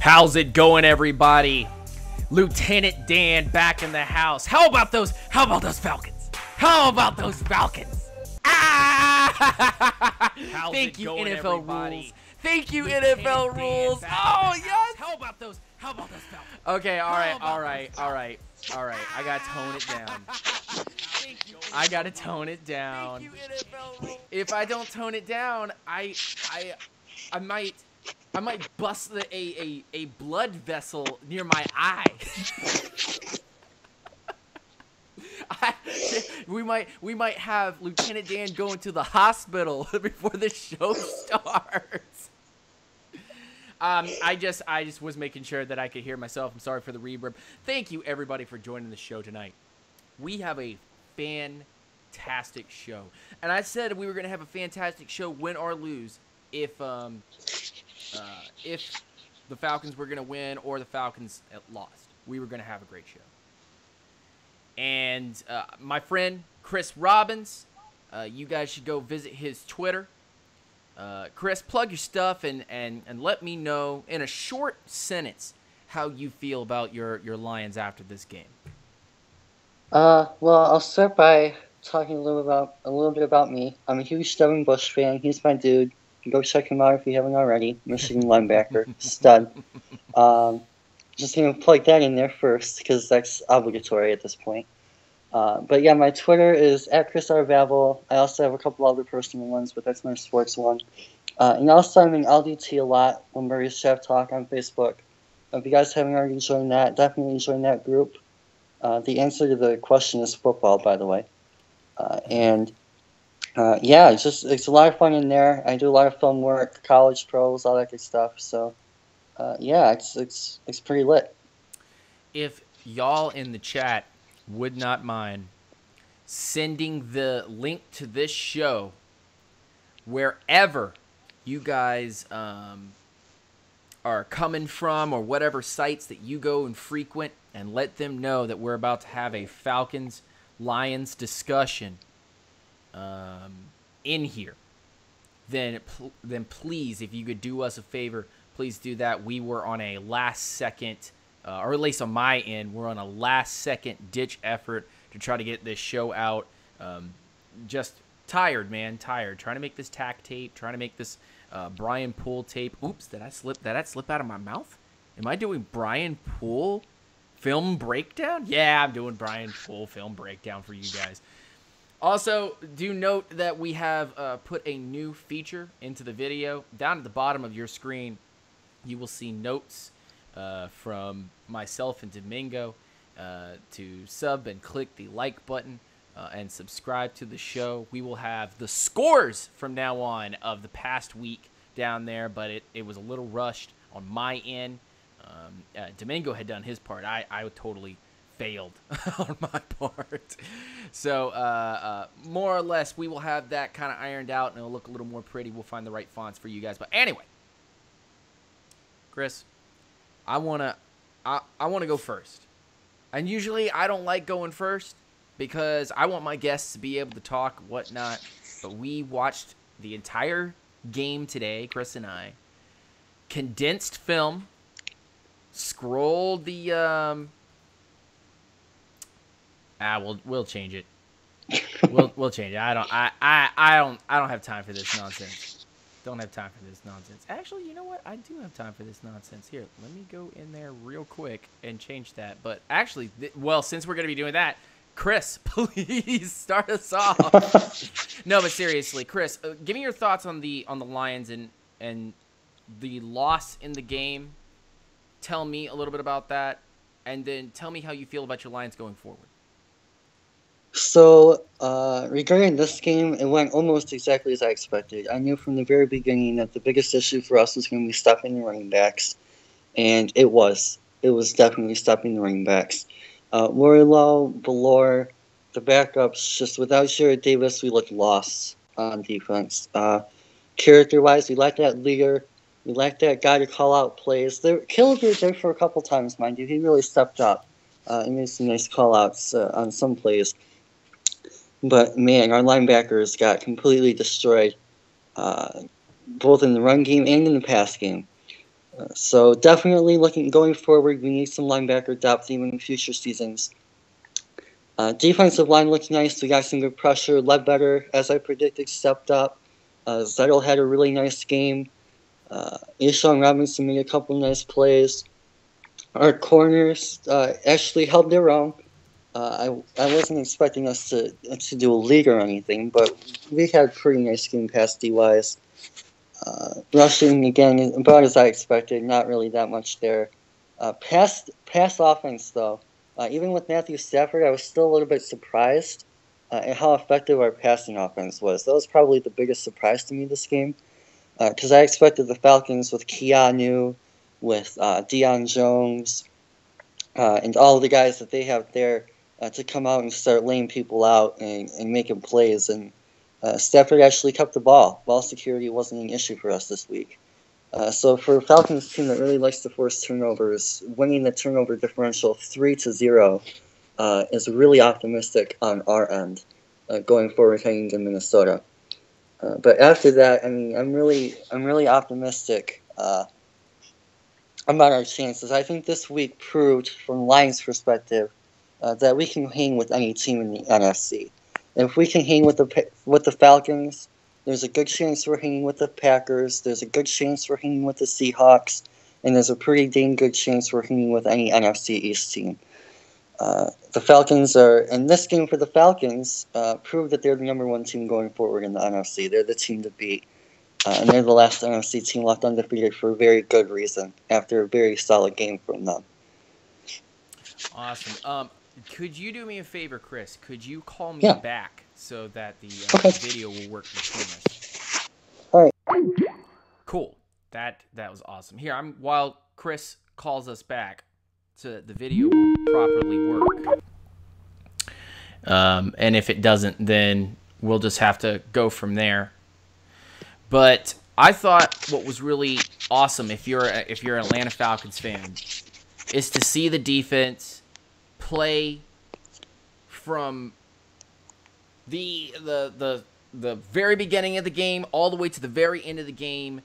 How's it going, everybody? Lieutenant Dan back in the house. How about those Falcons? How about those Falcons? Ah! Thank you, NFL rules. Thank you, NFL rules. Oh, yes. How about those Falcons? Okay, all right. I gotta tone it down. I gotta tone it down. If I don't tone it down, I might bust a blood vessel near my eye. We might have Lieutenant Dan going to the hospital before the show starts. I just was making sure that I could hear myself. I'm sorry for the reverb. Thank you, everybody, for joining the show tonight. We have a fantastic show, and I said we were gonna have a fantastic show, win or lose, if the Falcons were gonna win or the Falcons lost. We were gonna have a great show. And my friend Chris Robbins, you guys should go visit his Twitter. Chris, plug your stuff and let me know in a short sentence how you feel about your Lions after this game. Well, I'll start by talking a little bit about me. I'm a huge Devin Bush fan. He's my dude. Go check him out if you haven't already. Michigan linebacker, stud. Just gonna plug that in there first because that's obligatory at this point. But yeah, my Twitter is @ChrisRVavel. I also have a couple other personal ones, but that's my sports one. And also I'm in LDT a lot, Lumber's Chef Talk on Facebook. If you guys haven't already joined that, definitely join that group. The answer to the question is football, by the way. Yeah, it's a lot of fun in there. I do a lot of film work, college pros, all that good stuff. So yeah, it's pretty lit. If y'all in the chat would not mind sending the link to this show wherever you guys are coming from or whatever sites that you go and frequent, and let them know that we're about to have a Falcons-Lions discussion. in here, then please, if you could do us a favor, please do that. We were on a last-second, or at least on my end, we're on a last-second ditch effort to try to get this show out. Just tired, man, tired. Trying to make this tack tape, trying to make this Brian Poole tape. Oops, did that slip out of my mouth? Am I doing Brian Poole film breakdown? Yeah, I'm doing Brian Poole film breakdown for you guys. Also, do note that we have put a new feature into the video. Down at the bottom of your screen, you will see notes from myself and Domingo to sub and click the like button and subscribe to the show. We will have the scores from now on of the past week down there, but it was a little rushed on my end. Domingo had done his part. I totally failed on my part. So more or less, we will have that kind of ironed out, and it'll look a little more pretty. We'll find the right fonts for you guys. But anyway, Chris, I wanna go first. And usually I don't like going first because I want my guests to be able to talk, whatnot. But we watched the entire game today, Chris and I. Condensed film. Scrolled the we'll change it. We'll change it. I don't have time for this nonsense. Don't have time for this nonsense. Actually, you know what? I do have time for this nonsense. Here, let me go in there real quick and change that. But actually, well, since we're going to be doing that, Chris, please start us off. No, but seriously, Chris, give me your thoughts on the Lions and the loss in the game. Tell me a little bit about that, and then tell me how you feel about your Lions going forward. So, regarding this game, it went almost exactly as I expected. I knew from the very beginning that the biggest issue for us was going to be stopping the running backs, and it was. It was definitely stopping the running backs. Lorilow, Valor, the backups, just without Jared Davis, we looked lost on defense. Character-wise, we lacked that leader. We lacked that guy to call out plays. Caleb was there for a couple times, mind you. He really stepped up and made some nice call-outs on some plays. But, man, our linebackers got completely destroyed, both in the run game and in the pass game. So definitely going forward, we need some linebacker depth even in future seasons. Defensive line looks nice. We got some good pressure. Ledbetter, as I predicted, stepped up. Zettel had a really nice game. Ishan Robinson made a couple nice plays. Our corners actually held their own. I wasn't expecting us to do a league or anything, but we had a pretty nice game pass D-wise. Rushing, again, about as I expected, not really that much there. Pass offense, though. Even with Matthew Stafford, I was still a little bit surprised at how effective our passing offense was. That was probably the biggest surprise to me this game. Because I expected the Falcons with Keanu, with Deion Jones, and all of the guys that they have there to come out and start laying people out and making plays. And Stafford actually kept the ball. Ball security wasn't an issue for us this week. So for a Falcons team that really likes to force turnovers, winning the turnover differential 3-0 is really optimistic on our end going forward heading to Minnesota. But after that, I mean, I'm really optimistic about our chances. I think this week proved, from Lions' perspective, that we can hang with any team in the NFC. If we can hang with the Falcons, there's a good chance we're hanging with the Packers. There's a good chance we're hanging with the Seahawks, and there's a pretty dang good chance we're hanging with any NFC East team. The Falcons are, in this game for the Falcons, prove that they're the number one team going forward in the NFC. They're the team to beat. And they're the last NFC team left undefeated for a very good reason, after a very solid game from them. Awesome. Could you do me a favor, Chris? Could you call me back so that the video will work between us? All right. Cool. That was awesome. Here, while Chris calls us back, so that the video will properly work. And if it doesn't, then we'll just have to go from there. But I thought what was really awesome, if you're an Atlanta Falcons fan, is to see the defense play from the very beginning of the game all the way to the very end of the game,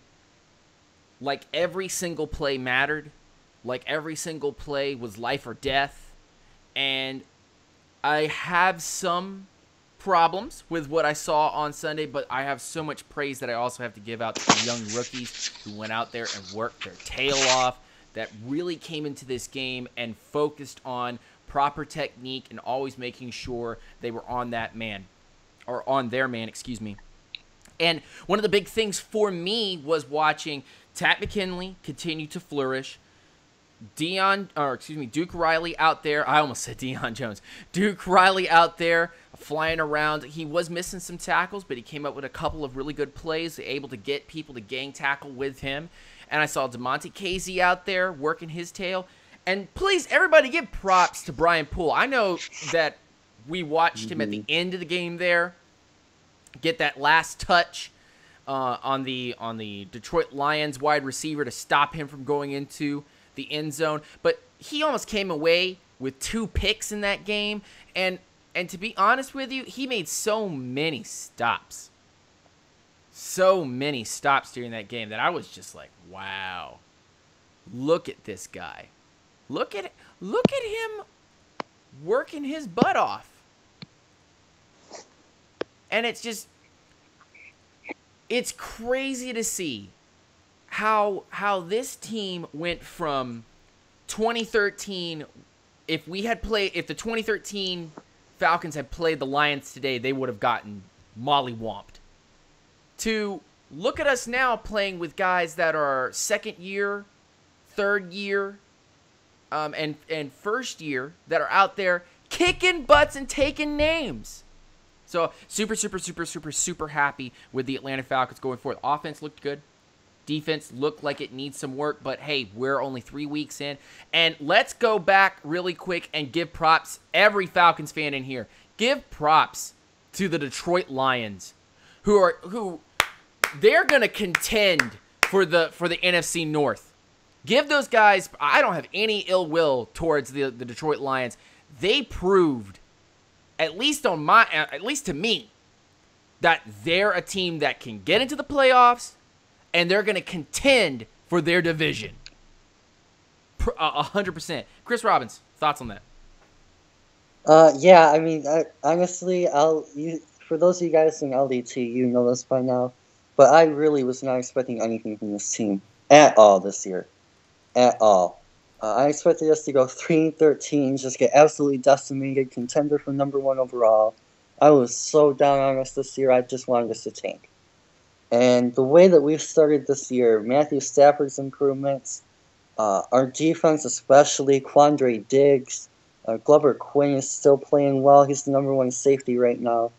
like every single play mattered. Like every single play was life or death. And I have some problems with what I saw on Sunday, but I have so much praise that I also have to give out to the young rookies who went out there and worked their tail off, that really came into this game and focused on proper technique and always making sure they were on that man, or on their man, excuse me. And one of the big things for me was watching Tat McKinley continue to flourish. Duke Riley out there. I almost said Deion Jones. Duke Riley out there flying around. He was missing some tackles, but he came up with a couple of really good plays, able to get people to gang tackle with him. And I saw DeMonte Casey out there working his tail. And please, everybody, give props to Brian Poole. I know that we watched him at the end of the game there get that last touch on the Detroit Lions wide receiver to stop him from going into the end zone, but he almost came away with 2 picks in that game, and to be honest with you, he made so many stops during that game that I was just like, wow, look at this guy, look at him working his butt off. And it's crazy to see how this team went from 2013. If the 2013 Falcons had played the Lions today, they would have gotten mollywomped. To look at us now playing with guys that are second year, third year, and first year, that are out there kicking butts and taking names. So super happy with the Atlanta Falcons going forward. Offense looked good. Defense looked like it needs some work, but hey, we're only 3 weeks in. And let's go back really quick and give props, every Falcons fan in here, give props to the Detroit Lions, who they're going to contend for the NFC North. Give those guys, I don't have any ill will towards the Detroit Lions. They proved, at least to me, that they're a team that can get into the playoffs, and they're going to contend for their division. 100%. Chris Robbins, thoughts on that? Yeah, I mean, honestly, for those of you guys in LDT, you know this by now, but I really was not expecting anything from this team at all this year. At all. I expected us to go 3-13, just get absolutely decimated, contender for #1 overall. I was so down on us this year, I just wanted us to tank. And the way that we've started this year, Matthew Stafford's improvements, our defense especially, Quandre Diggs, Glover Quinn is still playing well. He's the #1 safety right now.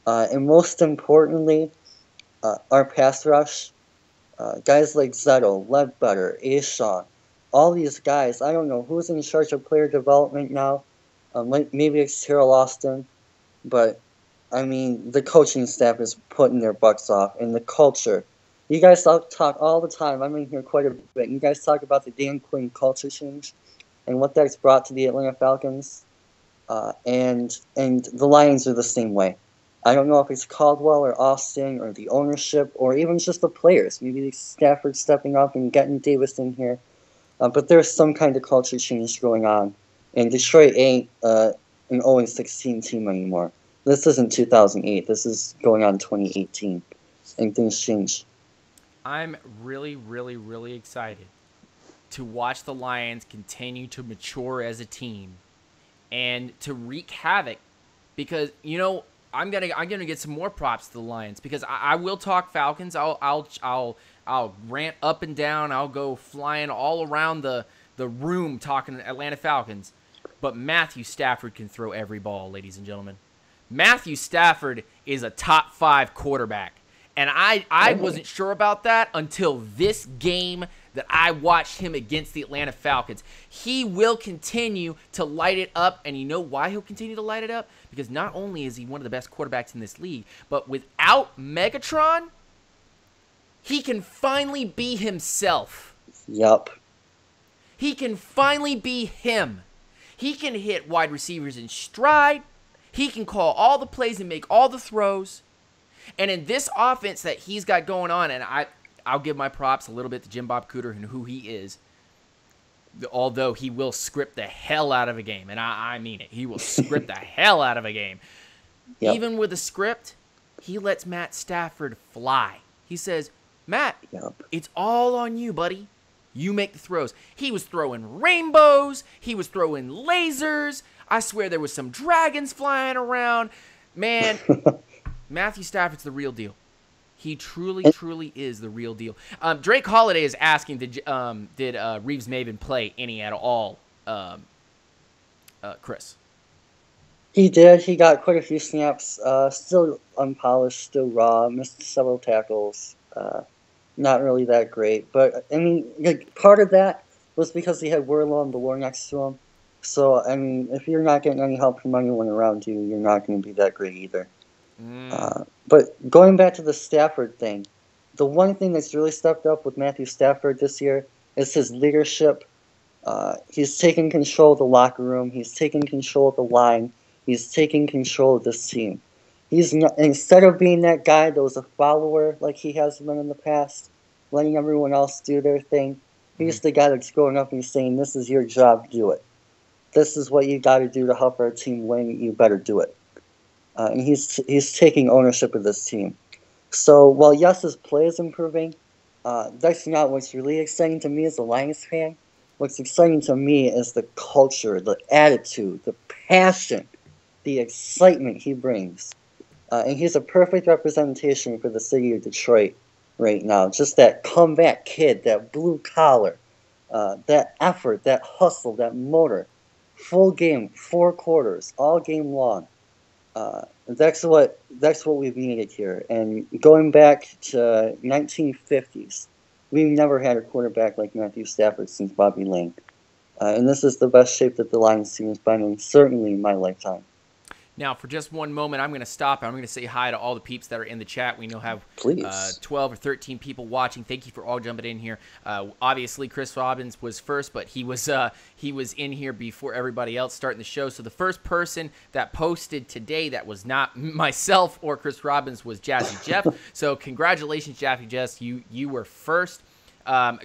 And most importantly, our pass rush, guys like Zettel, Ledbetter, Ashaw, all these guys, I don't know who's in charge of player development now. Maybe it's Terrell Austin, but I mean, the coaching staff is putting their butts off, and the culture. You guys talk all the time. I'm in here quite a bit. You guys talk about the Dan Quinn culture change and what that's brought to the Atlanta Falcons, and the Lions are the same way. I don't know if it's Caldwell or Austin or the ownership or even just the players. Maybe Stafford stepping up and getting Davis in here, but there's some kind of culture change going on, and Detroit ain't an 0-16 team anymore. This isn't 2008. This is going on 2018, and things change. I'm really excited to watch the Lions continue to mature as a team and to wreak havoc, because I'm gonna get some more props to the Lions, because I will talk Falcons. I'll rant up and down. I'll go flying all around the room talking Atlanta Falcons, but Matthew Stafford can throw every ball, ladies and gentlemen. Matthew Stafford is a top 5 quarterback. And I wasn't sure about that until this game that I watched him against the Atlanta Falcons. He will continue to light it up. And you know why he'll continue to light it up? Because not only is he one of the best quarterbacks in this league, but without Megatron, he can finally be himself. Yup. He can finally be him. He can hit wide receivers in stride. He can call all the plays and make all the throws. And in this offense that he's got going on, and I'll give my props a little bit to Jim Bob Cooter and who he is, although he will script the hell out of a game. And I mean it. He will script the hell out of a game. Yep. Even with a script, he lets Matt Stafford fly. He says, Matt, it's all on you, buddy. You make the throws. He was throwing rainbows. He was throwing lasers. I swear there was some dragons flying around. Man, Matthew Stafford's the real deal. He truly, truly is the real deal. Drake Holiday is asking, did Reeves Maven play any at all, Chris? He did. He got quite a few snaps. Still unpolished, still raw. Missed several tackles. Not really that great. But, I mean, part of that was because he had Wurlow and Delore next to him. So, I mean, if you're not getting any help from anyone around you, you're not going to be that great either. But going back to the Stafford thing, the one thing that's really stepped up with Matthew Stafford this year is his leadership. He's taken control of the locker room. He's taken control of the line. He's taking control of this team. He's not, instead of being that guy that was a follower like he has been in the past, letting everyone else do their thing, he's the guy that's going up and saying, this is your job, do it. This is what you got to do to help our team win, you better do it. And he's taking ownership of this team. So while yes, his play is improving, that's not what's really exciting to me as a Lions fan. What's exciting to me is the culture, the attitude, the passion, the excitement he brings. And he's a perfect representation for the city of Detroit right now. Just that comeback kid, that blue collar, that effort, that hustle, that motor. Full game, 4 quarters, all game long. That's what we've needed here. And going back to 1950s, we've never had a quarterback like Matthew Stafford since Bobby Lane. And this is the best shape that the Lions team has been in, certainly in my lifetime. Now, for just one moment, I'm going to stop. I'm going to say hi to all the peeps that are in the chat. We know have 12 or 13 people watching. Thank you for all jumping in here. Obviously, Chris Robbins was first, but he was in here before everybody else starting the show. So the first person that posted today that was not myself or Chris Robbins was Jazzy Jeff. So congratulations, Jazzy Jeff. You were first.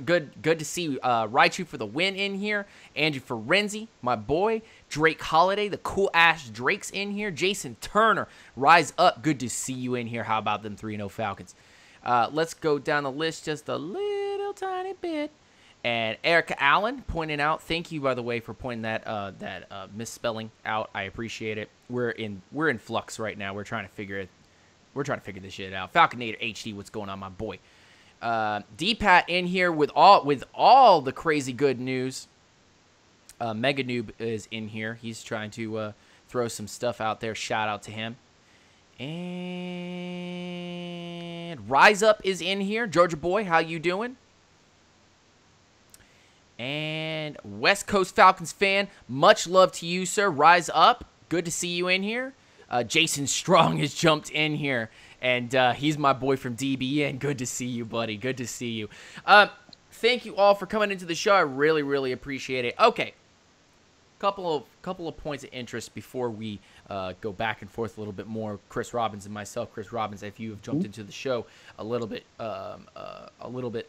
Good to see Raichu for the win in here. Andrew Ferenzi, my boy. Drake Holiday, the cool-ass Drake's in here. Jason Turner, rise up. Good to see you in here. How about them 3-0 Falcons? Let's go down the list just a little tiny bit. And Erica Allen pointing out, thank you, by the way, for pointing that misspelling out. I appreciate it. We're in flux right now. We're trying to figure this shit out. Falconator HD, what's going on, my boy? D-Pat in here with all the crazy good news. Mega Noob is in here. He's trying to throw some stuff out there. Shout out to him. And Rise Up is in here. Georgia Boy, how you doing? And West Coast Falcons fan, much love to you, sir. Rise Up. Good to see you in here. Jason Strong has jumped in here. And he's my boy from DBN. Good to see you, buddy. Good to see you. Thank you all for coming into the show. I really, really appreciate it. Okay. Couple of points of interest before we go back and forth a little bit more. Chris Robbins and myself. Chris Robbins, if you have jumped into the show a little bit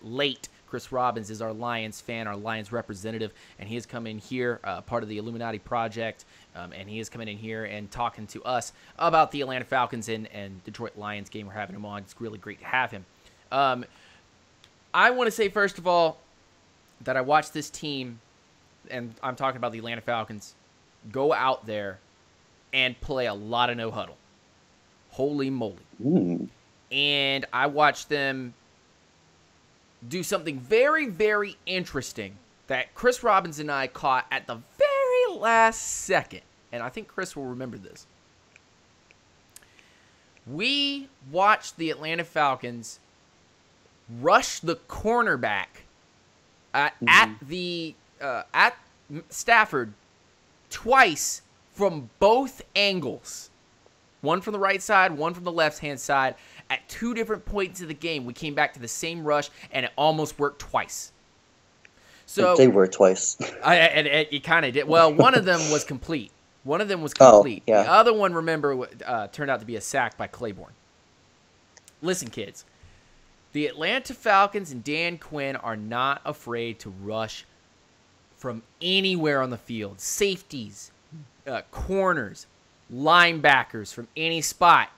late, Chris Robbins is our Lions fan, our Lions representative, and he has come in here, part of the Illuminati Project, and he is coming in here and talking to us about the Atlanta Falcons and Detroit Lions game. We're having him on. It's really great to have him. I want to say, first of all, that I watched this team, and I'm talking about the Atlanta Falcons, go out there and play a lot of no huddle. Holy moly. Ooh. And I watched them do something very, very interesting that Chris Robbins and I caught at the very last second. And I think Chris will remember this. We watched the Atlanta Falcons rush the cornerback at Stafford twice from both angles. One from the right side, one from the left-hand side. At 2 different points of the game, we came back to the same rush, and it almost worked twice. So they worked twice. It kind of did. Well, one of them was complete. One of them was complete. Oh, yeah. The other one, remember, turned out to be a sack by Claiborne. Listen, kids. The Atlanta Falcons and Dan Quinn are not afraid to rush from anywhere on the field. Safeties, corners, linebackers from any spot.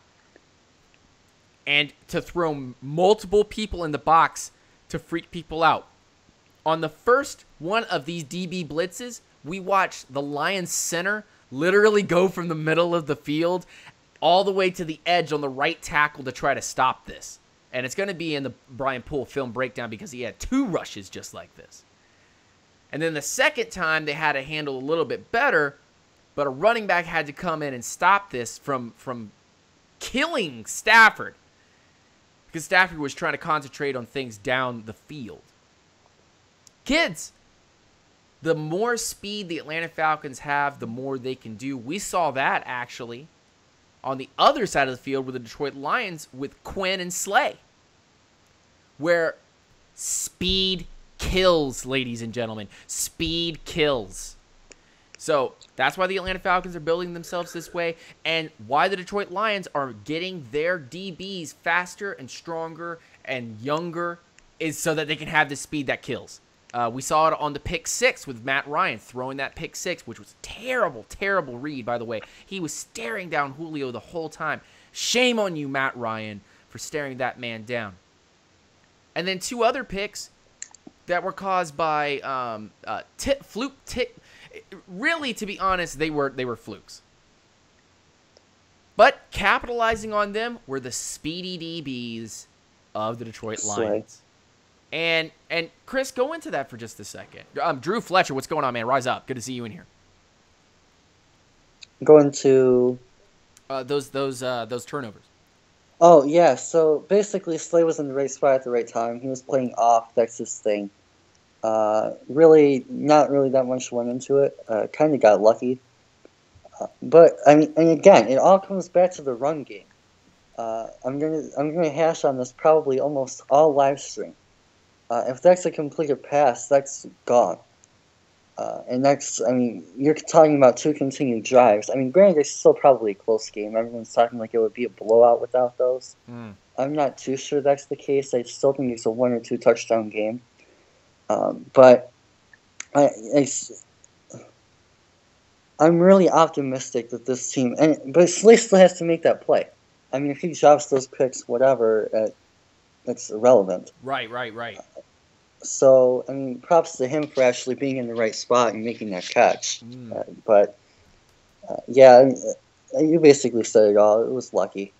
And to throw multiple people in the box to freak people out. On the first one of these DB blitzes, we watched the Lions center literally go from the middle of the field all the way to the edge on the right tackle to try to stop this. And it's going to be in the Brian Poole film breakdown because he had 2 rushes just like this. And then the second time, they had to handle a little bit better, but a running back had to come in and stop this from killing Stafford because Stafford was trying to concentrate on things down the field. Kids, the more speed the Atlanta Falcons have, the more they can do. We saw that, actually, on the other side of the field with the Detroit Lions with Quinn and Slay, where speed kills, ladies and gentlemen. Speed kills. So that's why the Atlanta Falcons are building themselves this way, and why the Detroit Lions are getting their DBs faster and stronger and younger is so that they can have the speed that kills. We saw it on the pick 6 with Matt Ryan throwing that pick 6, which was a terrible, terrible read, by the way. He was staring down Julio the whole time. Shame on you, Matt Ryan, for staring that man down. And then 2 other picks that were caused by fluke. Really, to be honest, they were flukes. But capitalizing on them were the speedy DBs of the Detroit Lions. And Chris, go into that for just a second. Drew Fletcher, what's going on, man? Rise up. Good to see you in here. Going to those turnovers. Oh yeah, so basically Slay was in the right spot at the right time. He was playing off. That's his thing. Really, not really that much went into it. Kind of got lucky. But I mean, and again, it all comes back to the run game. I'm gonna hash on this probably almost all live stream. If that's a completed pass, that's gone. And that's, I mean, you're talking about 2 continued drives. I mean, granted, it's still probably a close game. Everyone's talking like it would be a blowout without those. I'm not too sure that's the case. I still think it's a 1 or 2 touchdown game. But I'm really optimistic that this team, but Slay still has to make that play. I mean, if he drops those picks, whatever, it's irrelevant. Right. So, I mean, props to him for actually being in the right spot and making that catch. Yeah, you basically said it all. It was lucky.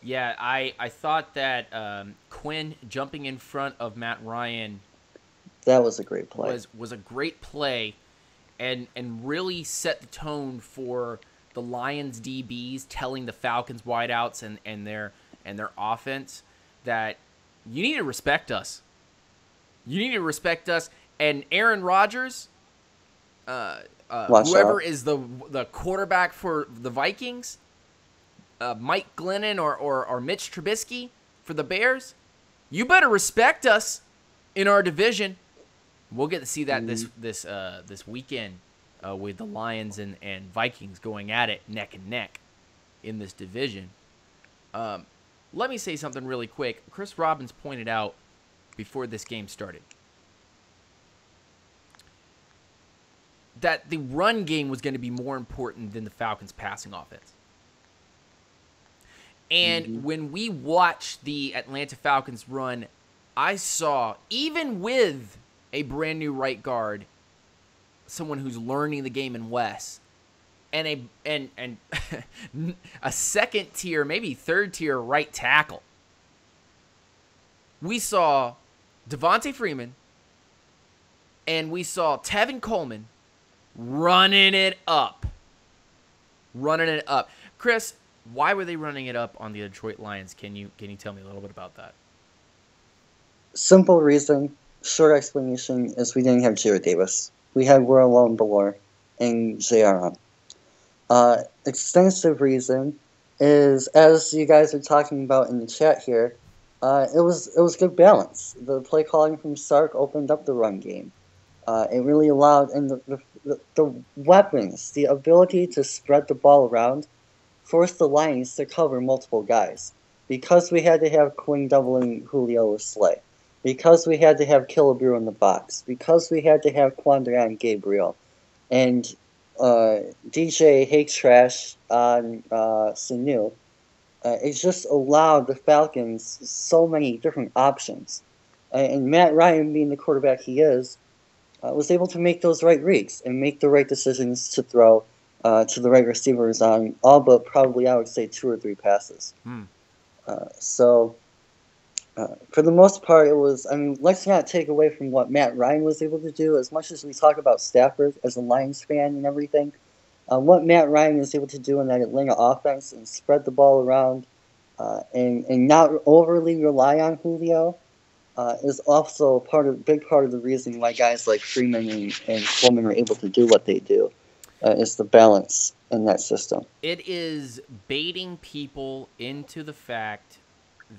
Yeah, I thought that Quinn jumping in front of Matt Ryan, that was a great play. Was a great play, and really set the tone for the Lions DBs telling the Falcons wideouts and their offense that you need to respect us. You need to respect us. And Aaron Rodgers, whoever is the quarterback for the Vikings, Mike Glennon or Mitch Trubisky for the Bears, you better respect us in our division. We'll get to see that this weekend with the Lions and Vikings going at it neck and neck in this division. Let me say something really quick. Chris Robbins pointed out before this game started that the run game was going to be more important than the Falcons' passing offense. And when we watched the Atlanta Falcons run, I saw, even with a brand new right guard, someone who's learning the game in Wes, and a second tier, maybe third tier right tackle, we saw Devontae Freeman and we saw Tevin Coleman running it up. Chris, why were they running it up on the Detroit Lions? Can you tell me a little bit about that? Simple reason, short explanation, is we didn't have Jared Davis. We had Warlone Belor and J.R. Extensive reason is, as you guys are talking about in the chat here, it was good balance. The play calling from Sark opened up the run game. It really allowed, and the weapons, the ability to spread the ball around, forced the Lions to cover multiple guys. Because we had to have Quinn doubling Julio with Slay. Because we had to have Killebrew in the box. Because we had to have Quandrian Gabriel. And DJ Hate Trash on Sanu. It just allowed the Falcons so many different options. And Matt Ryan, being the quarterback he is, was able to make those right reads and make the right decisions to throw to the right receivers on all but probably, I would say, 2 or 3 passes. So, for the most part, it was, I mean, let's not take away from what Matt Ryan was able to do. As much as we talk about Stafford as a Lions fan and everything, what Matt Ryan was able to do in that Atlanta offense and spread the ball around and not overly rely on Julio is also big part of the reason why guys like Freeman and Coleman are able to do what they do. Is the balance in that system. It is baiting people into the fact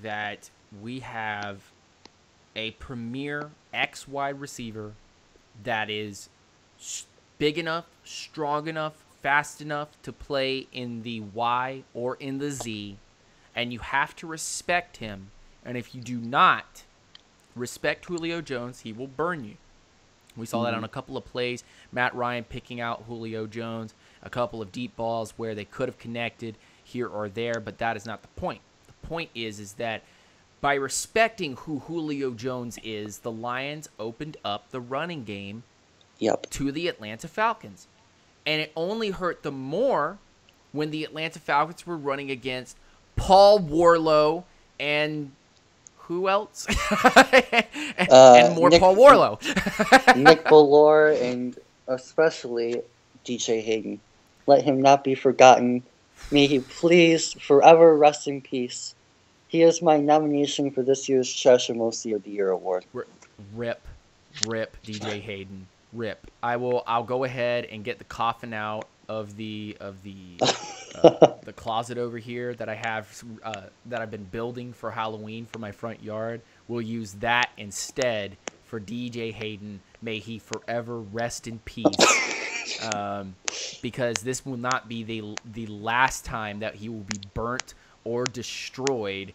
that we have a premier X wide receiver that is big enough, strong enough, fast enough to play in the Y or in the Z, and you have to respect him. And if you do not respect Julio Jones, he will burn you. We saw that on a couple of plays. Matt Ryan picking out Julio Jones, a couple of deep balls where they could have connected here or there, but that is not the point. The point is that by respecting who Julio Jones is, the Lions opened up the running game to the Atlanta Falcons. And it only hurt them more when the Atlanta Falcons were running against Paul Warlow and who else? and more Paul Warlow. Nick Bellore and especially DJ Hayden. Let him not be forgotten. May he please forever rest in peace. He is my nomination for this year's Cheshire Most of the Year award. Rip DJ Hayden. Rip. I'll go ahead and get the coffin out of the closet over here that I have that I've been building for Halloween for my front yard. We'll use that instead for DJ Hayden. May he forever rest in peace. Because this will not be the last time that he will be burnt or destroyed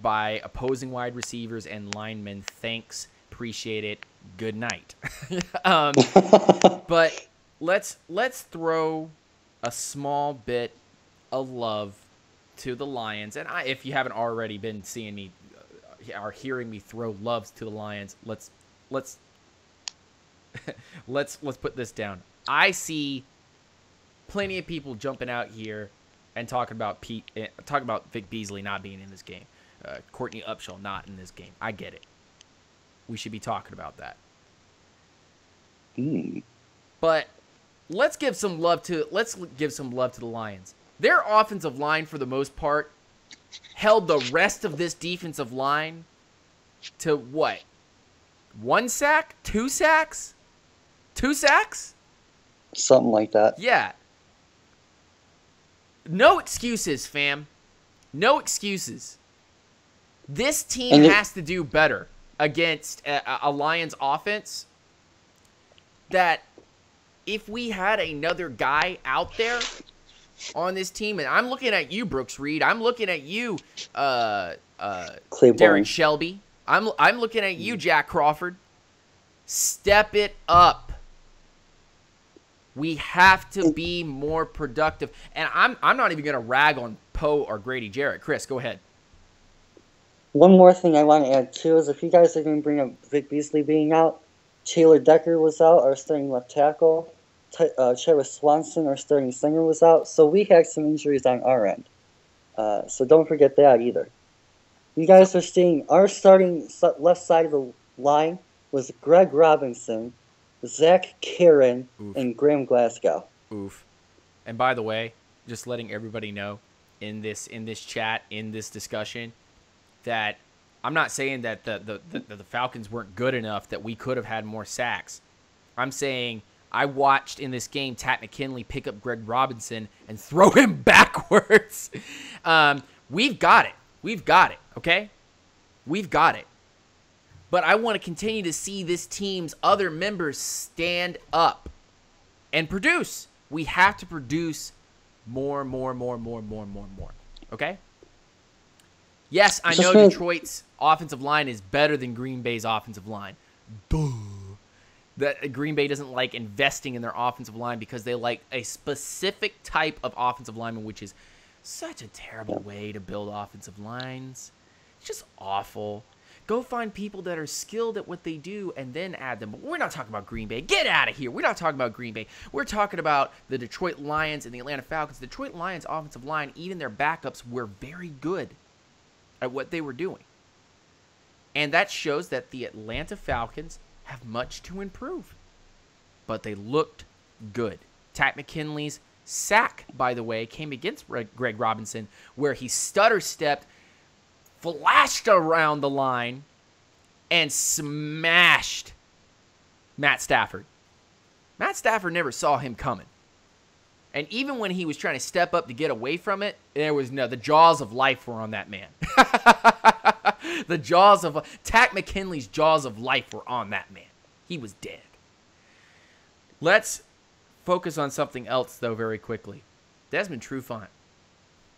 by opposing wide receivers and linemen. Thanks. Appreciate it. Good night. But let's throw a small bit of love to the Lions. And if you haven't already been seeing me or hearing me throw loves to the Lions, let's put this down. I see plenty of people jumping out here and talking about Vic Beasley not being in this game, Courtney Upshaw not in this game. I get it. We should be talking about that. But let's give some love to the Lions. Their offensive line, for the most part, held the rest of this defensive line to what? 1 sack? 2 sacks? 2 sacks? Something like that. Yeah. No excuses, fam. No excuses. This team has to do better against a Lions offense that if we had another guy out there on this team, and I'm looking at you, Brooks Reed. I'm looking at you, Derek Shelby. I'm looking at you, Jack Crawford. Step it up. We have to be more productive. And I'm not even going to rag on Poe or Grady Jarrett. Chris, go ahead. One more thing I want to add, too, is if you guys are going to bring up Vic Beasley being out, Taylor Decker was out, our starting left tackle. Travis Swanson, our starting center, was out. So we had some injuries on our end. So don't forget that either. You guys are seeing our starting left side of the line was Greg Robinson, Zach Karen, and Graham Glasgow. Oof. And by the way, just letting everybody know in this chat, in this discussion, that I'm not saying that the Falcons weren't good enough that we could have had more sacks. I'm saying I watched in this game Tat McKinley pick up Greg Robinson and throw him backwards. We've got it. We've got it, okay? We've got it. But I want to continue to see this team's other members stand up. and produce. We have to produce more. Okay? Yes, I know Detroit's offensive line is better than Green Bay's offensive line. Duh. That Green Bay doesn't like investing in their offensive line because they like a specific type of offensive lineman, which is such a terrible way to build offensive lines. It's just awful. Go find people that are skilled at what they do and then add them. But we're not talking about Green Bay. Get out of here. We're not talking about Green Bay. We're talking about the Detroit Lions and the Atlanta Falcons. The Detroit Lions offensive line, even their backups, were very good at what they were doing. And that shows that the Atlanta Falcons have much to improve. But they looked good. Takk McKinley's sack, by the way, came against Greg Robinson, where he stutter-stepped, flashed around the line, and smashed Matt Stafford. Matt Stafford never saw him coming. And even when he was trying to step up to get away from it, the jaws of life were on that man. Takk McKinley's jaws of life were on that man. He was dead. Let's focus on something else, though, very quickly. Desmond Trufant,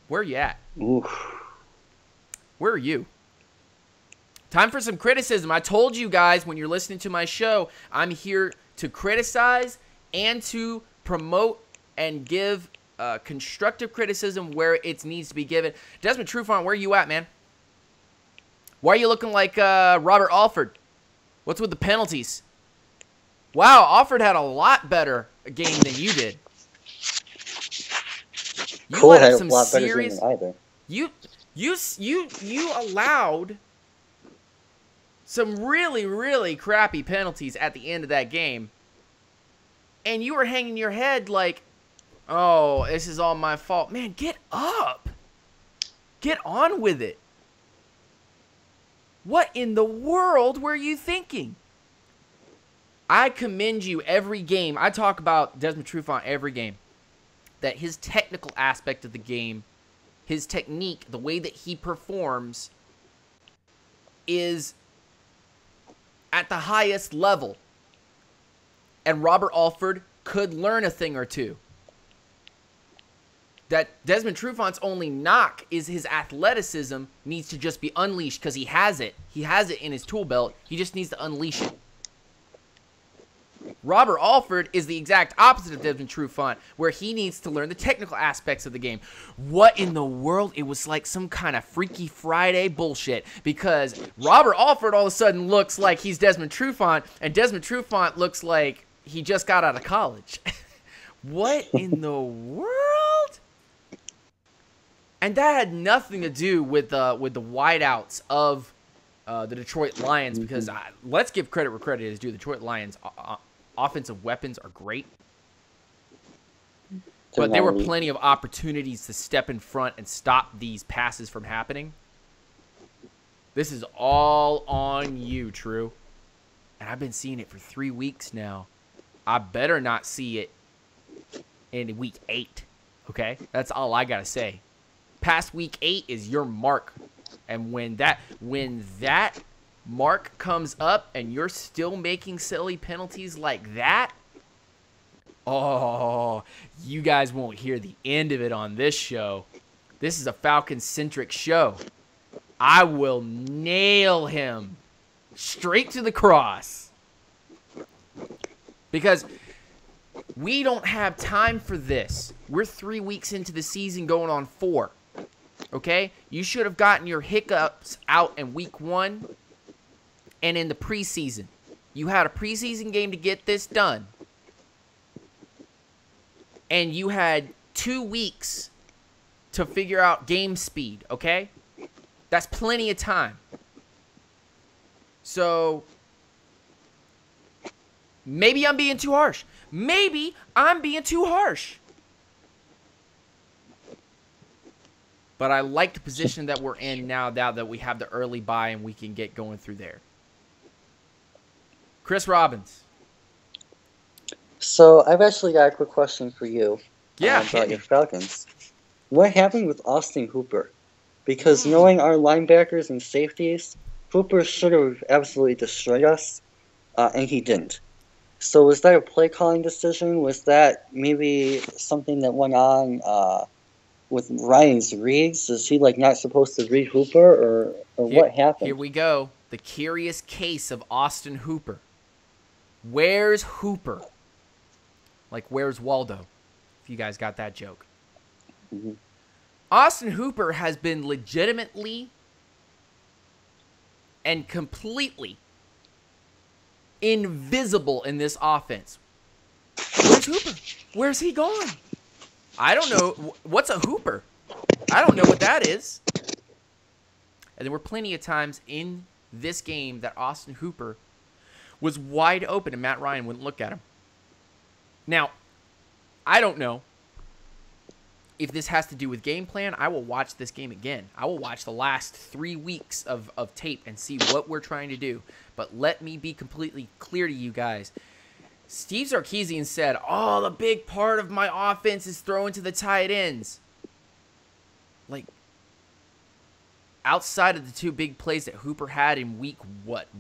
where are you at? Oof. Where are you? Time for some criticism. I told you guys when you're listening to my show, I'm here to criticize and to promote and give constructive criticism where it needs to be given. Desmond Trufant, where are you at, man? Why are you looking like Robert Alford? What's with the penalties? Wow, Alford had a lot better game than you did. You Cole let had up some a lot serious. better than either. You allowed some really, really crappy penalties at the end of that game, and you were hanging your head like, "Oh, this is all my fault." Man, get up. Get on with it. What in the world were you thinking? I commend you every game. I talk about Desmond Trufant every game. That his technical aspect of the game, his technique, the way that he performs is at the highest level. And Robert Alford could learn a thing or two. That Desmond Trufant's only knock is his athleticism needs to just be unleashed because he has it. He has it in his tool belt. He just needs to unleash it. Robert Alford is the exact opposite of Desmond Trufant, where he needs to learn the technical aspects of the game. What in the world? It was like some kind of Freaky Friday bullshit, because Robert Alford all of a sudden looks like he's Desmond Trufant, and Desmond Trufant looks like he just got out of college. What in the world? And that had nothing to do with the wideouts of the Detroit Lions, because let's give credit where credit is due. The Detroit Lions offensive weapons are great, but there were plenty of opportunities to step in front and stop these passes from happening. This is all on you, True. And I've been seeing it for 3 weeks now. I better not see it in week 8, okay? That's all I got to say. Past week 8 is your mark. And when that mark comes up and you're still making silly penalties like that, oh, you guys won't hear the end of it on this show. This is a Falcon-centric show. I will nail him straight to the cross. Because we don't have time for this. We're 3 weeks into the season going on 4. Okay? You should have gotten your hiccups out in week 1 and in the preseason. You had a preseason game to get this done. And you had 2 weeks to figure out game speed, okay? That's plenty of time. So, maybe I'm being too harsh. Maybe I'm being too harsh. But I like the position that we're in now that we have the early bye and we can get going through there. Chris Robbins. So, I've actually got a quick question for you. Yeah. About your Falcons. What happened with Austin Hooper? Because knowing our linebackers and safeties, Hooper should have absolutely destroyed us, and he didn't. So was that a play calling decision? Was that maybe something that went on with Ryan's reads? Is he like not supposed to read Hooper, or what happened? Here we go. The curious case of Austin Hooper. Where's Hooper? Like, where's Waldo? If you guys got that joke. Mm-hmm. Austin Hooper has been legitimately and completely invisible in this offense. Where's Hooper? Where's he gone? I don't know. What's a Hooper? I don't know what that is. And there were plenty of times in this game that Austin Hooper was wide open and Matt Ryan wouldn't look at him. Now, I don't know if this has to do with game plan. I will watch this game again. I will watch the last 3 weeks of tape and see what we're trying to do. But let me be completely clear to you guys. Steve Sarkisian said, oh, the big part of my offense is throwing to the tight ends. Like, outside of the 2 big plays that Hooper had in week,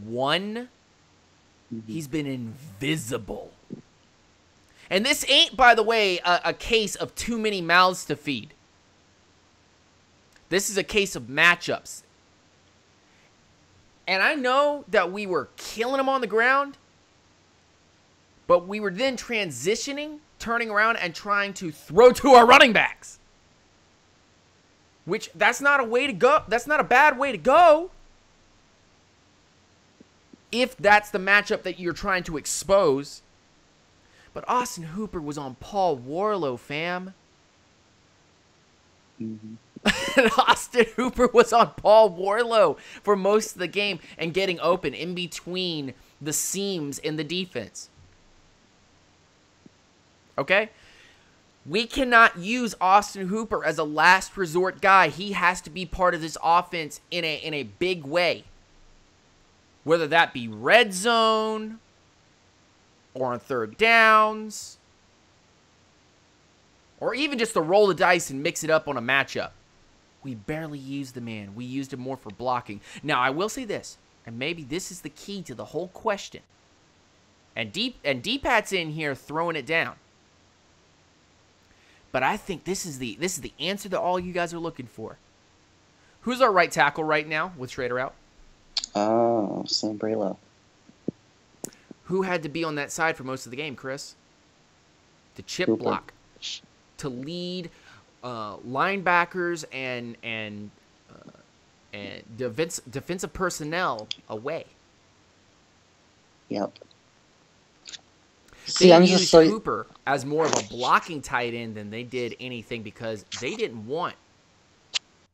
1? He's been invisible. And this ain't, by the way, a case of too many mouths to feed. This is a case of matchups. And I know that we were killing him on the ground, but we were then transitioning, turning around, and trying to throw to our running backs. Which, that's not a way to go. That's not a bad way to go. If that's the matchup that you're trying to expose. But Austin Hooper was on Paul Warlow, fam. Mm-hmm. Austin Hooper was on Paul Warlow for most of the game and getting open in between the seams in the defense. Okay? We cannot use Austin Hooper as a last resort guy. He has to be part of this offense in a big way. Whether that be red zone or on third downs, or even just to roll the dice and mix it up on a matchup. We barely used the man. We used him more for blocking. Now, I will say this, and maybe this is the key to the whole question. And D-Pat's in here throwing it down. But I think this is the answer that all you guys are looking for. Who's our right tackle right now with Schrader out? Oh, Sam Braylow. Who had to be on that side for most of the game, Chris? To chip Hooper. block. To lead linebackers and defensive personnel away. Yep. They used Hooper as more of a blocking tight end than they did anything because they didn't want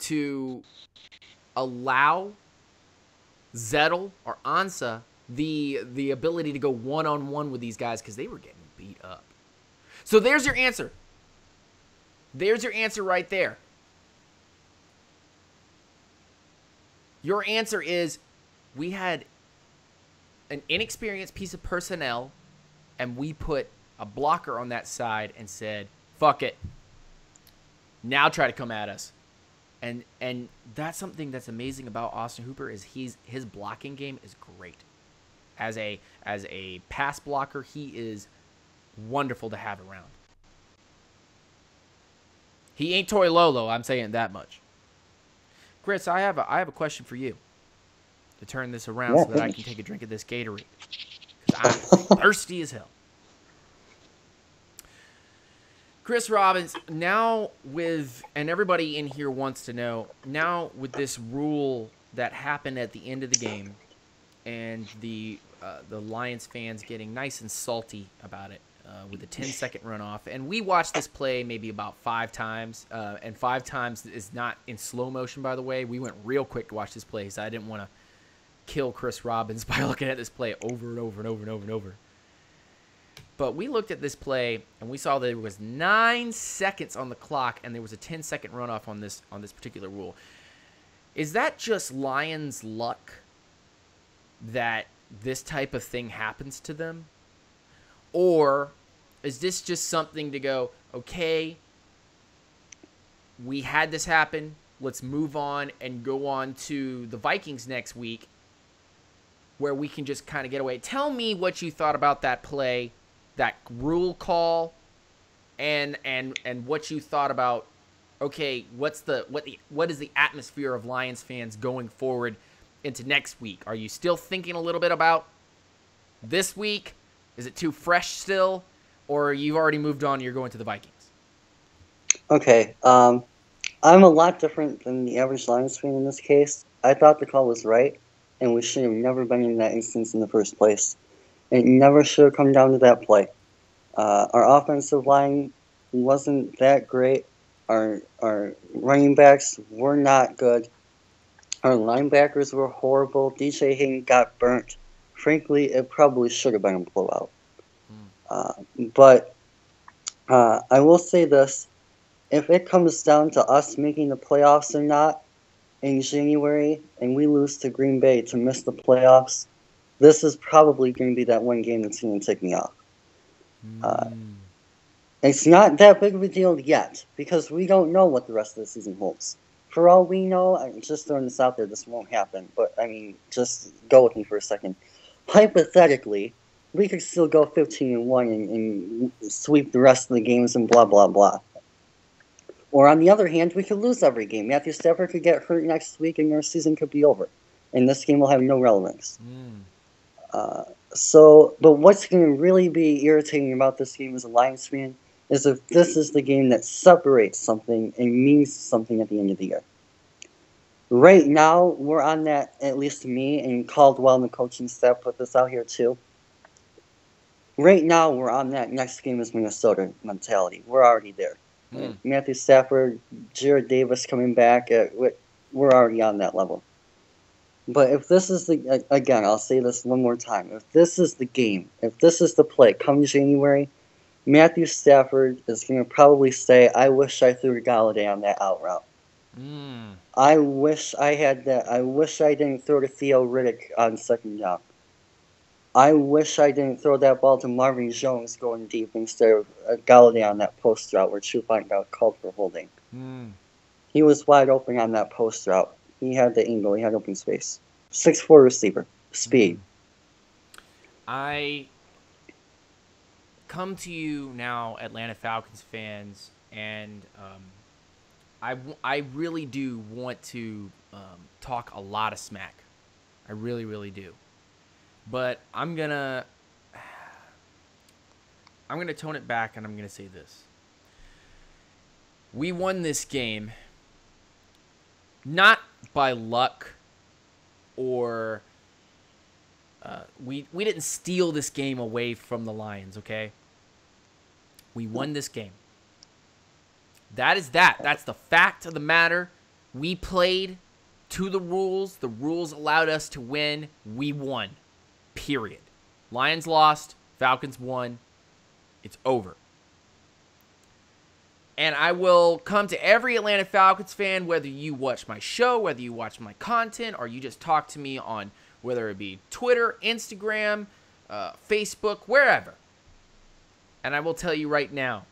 to allow Zettel or Ansah the ability to go one-on-one with these guys because they were getting beat up. So there's your answer. There's your answer right there. Your answer is we had an inexperienced piece of personnel and we put a blocker on that side and said, fuck it. Now try to come at us. And that's something that's amazing about Austin Hooper is his blocking game is great. As a pass blocker, he is wonderful to have around. He ain't Toy Lolo, I'm saying that much. Chris, I have a question for you to turn this around so that I can take a drink of this Gatorade. Because I'm thirsty as hell. Chris Robbins, now and everybody in here wants to know, now with this rule that happened at the end of the game and the Lions fans getting nice and salty about it with the 10-second runoff, and we watched this play maybe about 5 times, and 5 times is not in slow motion, by the way. We went real quick to watch this play, so I didn't want to kill Chris Robbins by looking at this play over and over and over and over and over. But we looked at this play, and we saw that there was 9 seconds on the clock, and there was a 10-second runoff on this particular rule. Is that just Lions' luck that this type of thing happens to them? Or is this just something to go, okay, we had this happen, let's move on and go on to the Vikings next week, where we can just kind of get away. Tell me what you thought about that play, that rule call, and what you thought about, okay, what is the atmosphere of Lions fans going forward into next week? Are you still thinking a little bit about this week? Is it too fresh still, or you've already moved on and you're going to the Vikings? Okay, I'm a lot different than the average Lions fan in this case. I thought the call was right, and we should have never been in that instance in the first place. It never should have come down to that play. Our offensive line wasn't that great. Our running backs were not good. Our linebackers were horrible. DJ Hayden got burnt. Frankly, it probably should have been a blowout. But I will say this. If it comes down to us making the playoffs or not in January and we lose to Green Bay to miss the playoffs, this is probably going to be that one game that's going to take me off. It's not that big of a deal yet because we don't know what the rest of the season holds. For all we know, I'm just throwing this out there, this won't happen. But, I mean, just go with me for a second. Hypothetically, we could still go 15-1 and sweep the rest of the games and blah, blah, blah. Or on the other hand, we could lose every game. Matthew Stafford could get hurt next week and our season could be over. And this game will have no relevance. But what's going to really be irritating about this game as a Lions fan is if this is the game that separates something and means something at the end of the year. Right now, we're on that, at least me, and Caldwell and the coaching staff put this out here too. Right now, we're on that next game is Minnesota mentality. We're already there. Matthew Stafford, Jared Davis coming back, we're already on that level. But if this is again, I'll say this one more time. If this is the game, if this is the play, come January, Matthew Stafford is going to probably say, I wish I threw Galladay on that out route. I wish I had that. I wish I didn't throw to Theo Riddick on second down. I wish I didn't throw that ball to Marvin Jones going deep instead of Galladay on that post route where Trufant got called for holding. He was wide open on that post route. He had the angle. He had open space. 6'4" receiver. Speed. I come to you now, Atlanta Falcons fans, and I really do want to talk a lot of smack. I really, really do. But I'm gonna tone it back, and I'm gonna say this. We won this game not by luck or we didn't steal this game away from the Lions, okay? We won this game. That's the fact of the matter. We played to the rules. The rules allowed us to win. We won. Period. Lions lost. Falcons won. It's over. And I will come to every Atlanta Falcons fan, whether you watch my show, whether you watch my content, or you just talk to me on whether it be Twitter, Instagram, Facebook, wherever. And I will tell you right now,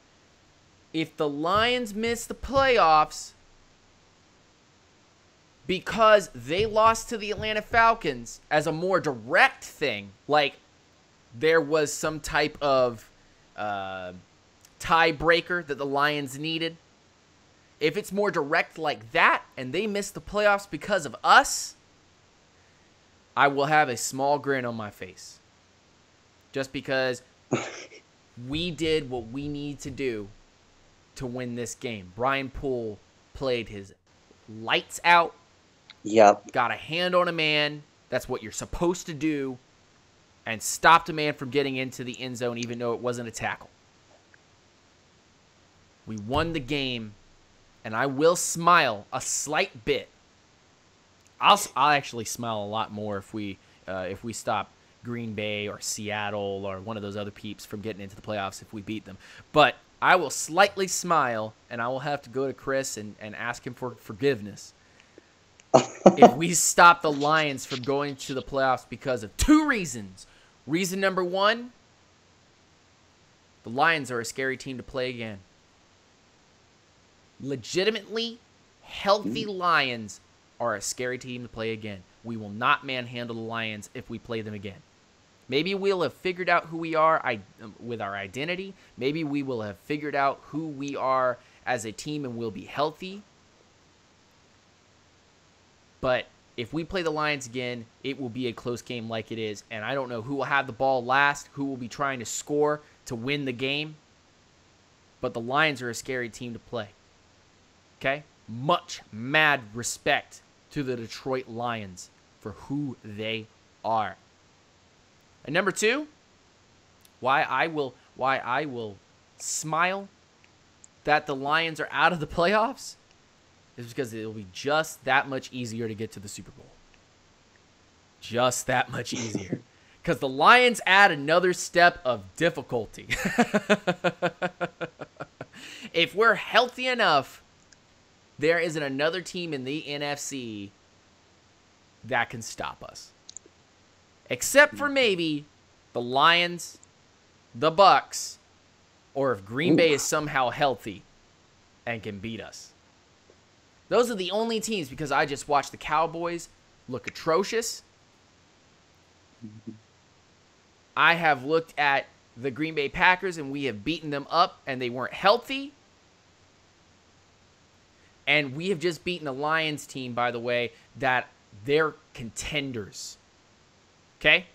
if the Lions miss the playoffs because they lost to the Atlanta Falcons as a more direct thing, like there was some type of tiebreaker that the Lions needed, if it's more direct like that and they miss the playoffs because of us, I will have a small grin on my face. Just because we did what we need to do to win this game. Brian Poole played his lights out. Yep. Got a hand on a man. That's what you're supposed to do. And stopped a man from getting into the end zone even though it wasn't a tackle. We won the game, and I will smile a slight bit. I'll actually smile a lot more if we stop Green Bay or Seattle or one of those other peeps from getting into the playoffs if we beat them. But I will slightly smile, and I will have to go to Chris and ask him for forgiveness if we stop the Lions from going to the playoffs because of two reasons. Reason number one, the Lions are a scary team to play again. Legitimately healthy Lions are a scary team to play again. We will not manhandle the Lions if we play them again. Maybe we'll have figured out who we are with our identity. Maybe we will have figured out who we are as a team and we'll be healthy. But if we play the Lions again, it will be a close game like it is. And I don't know who will have the ball last, who will be trying to score to win the game. But the Lions are a scary team to play. Okay? Much mad respect to the Detroit Lions for who they are. And number 2, why I will smile that the Lions are out of the playoffs is because it will be just that much easier to get to the Super Bowl. Just that much easier. Because the Lions add another step of difficulty. If we're healthy enough, there isn't another team in the NFC that can stop us. Except for maybe the Lions, the Bucks, or if Green Bay is somehow healthy and can beat us. Those are the only teams, because I just watched the Cowboys look atrocious. I have looked at the Green Bay Packers, and we have beaten them up, and they weren't healthy. And we have just beaten the Lions team, by the way, that they're contenders. Okay?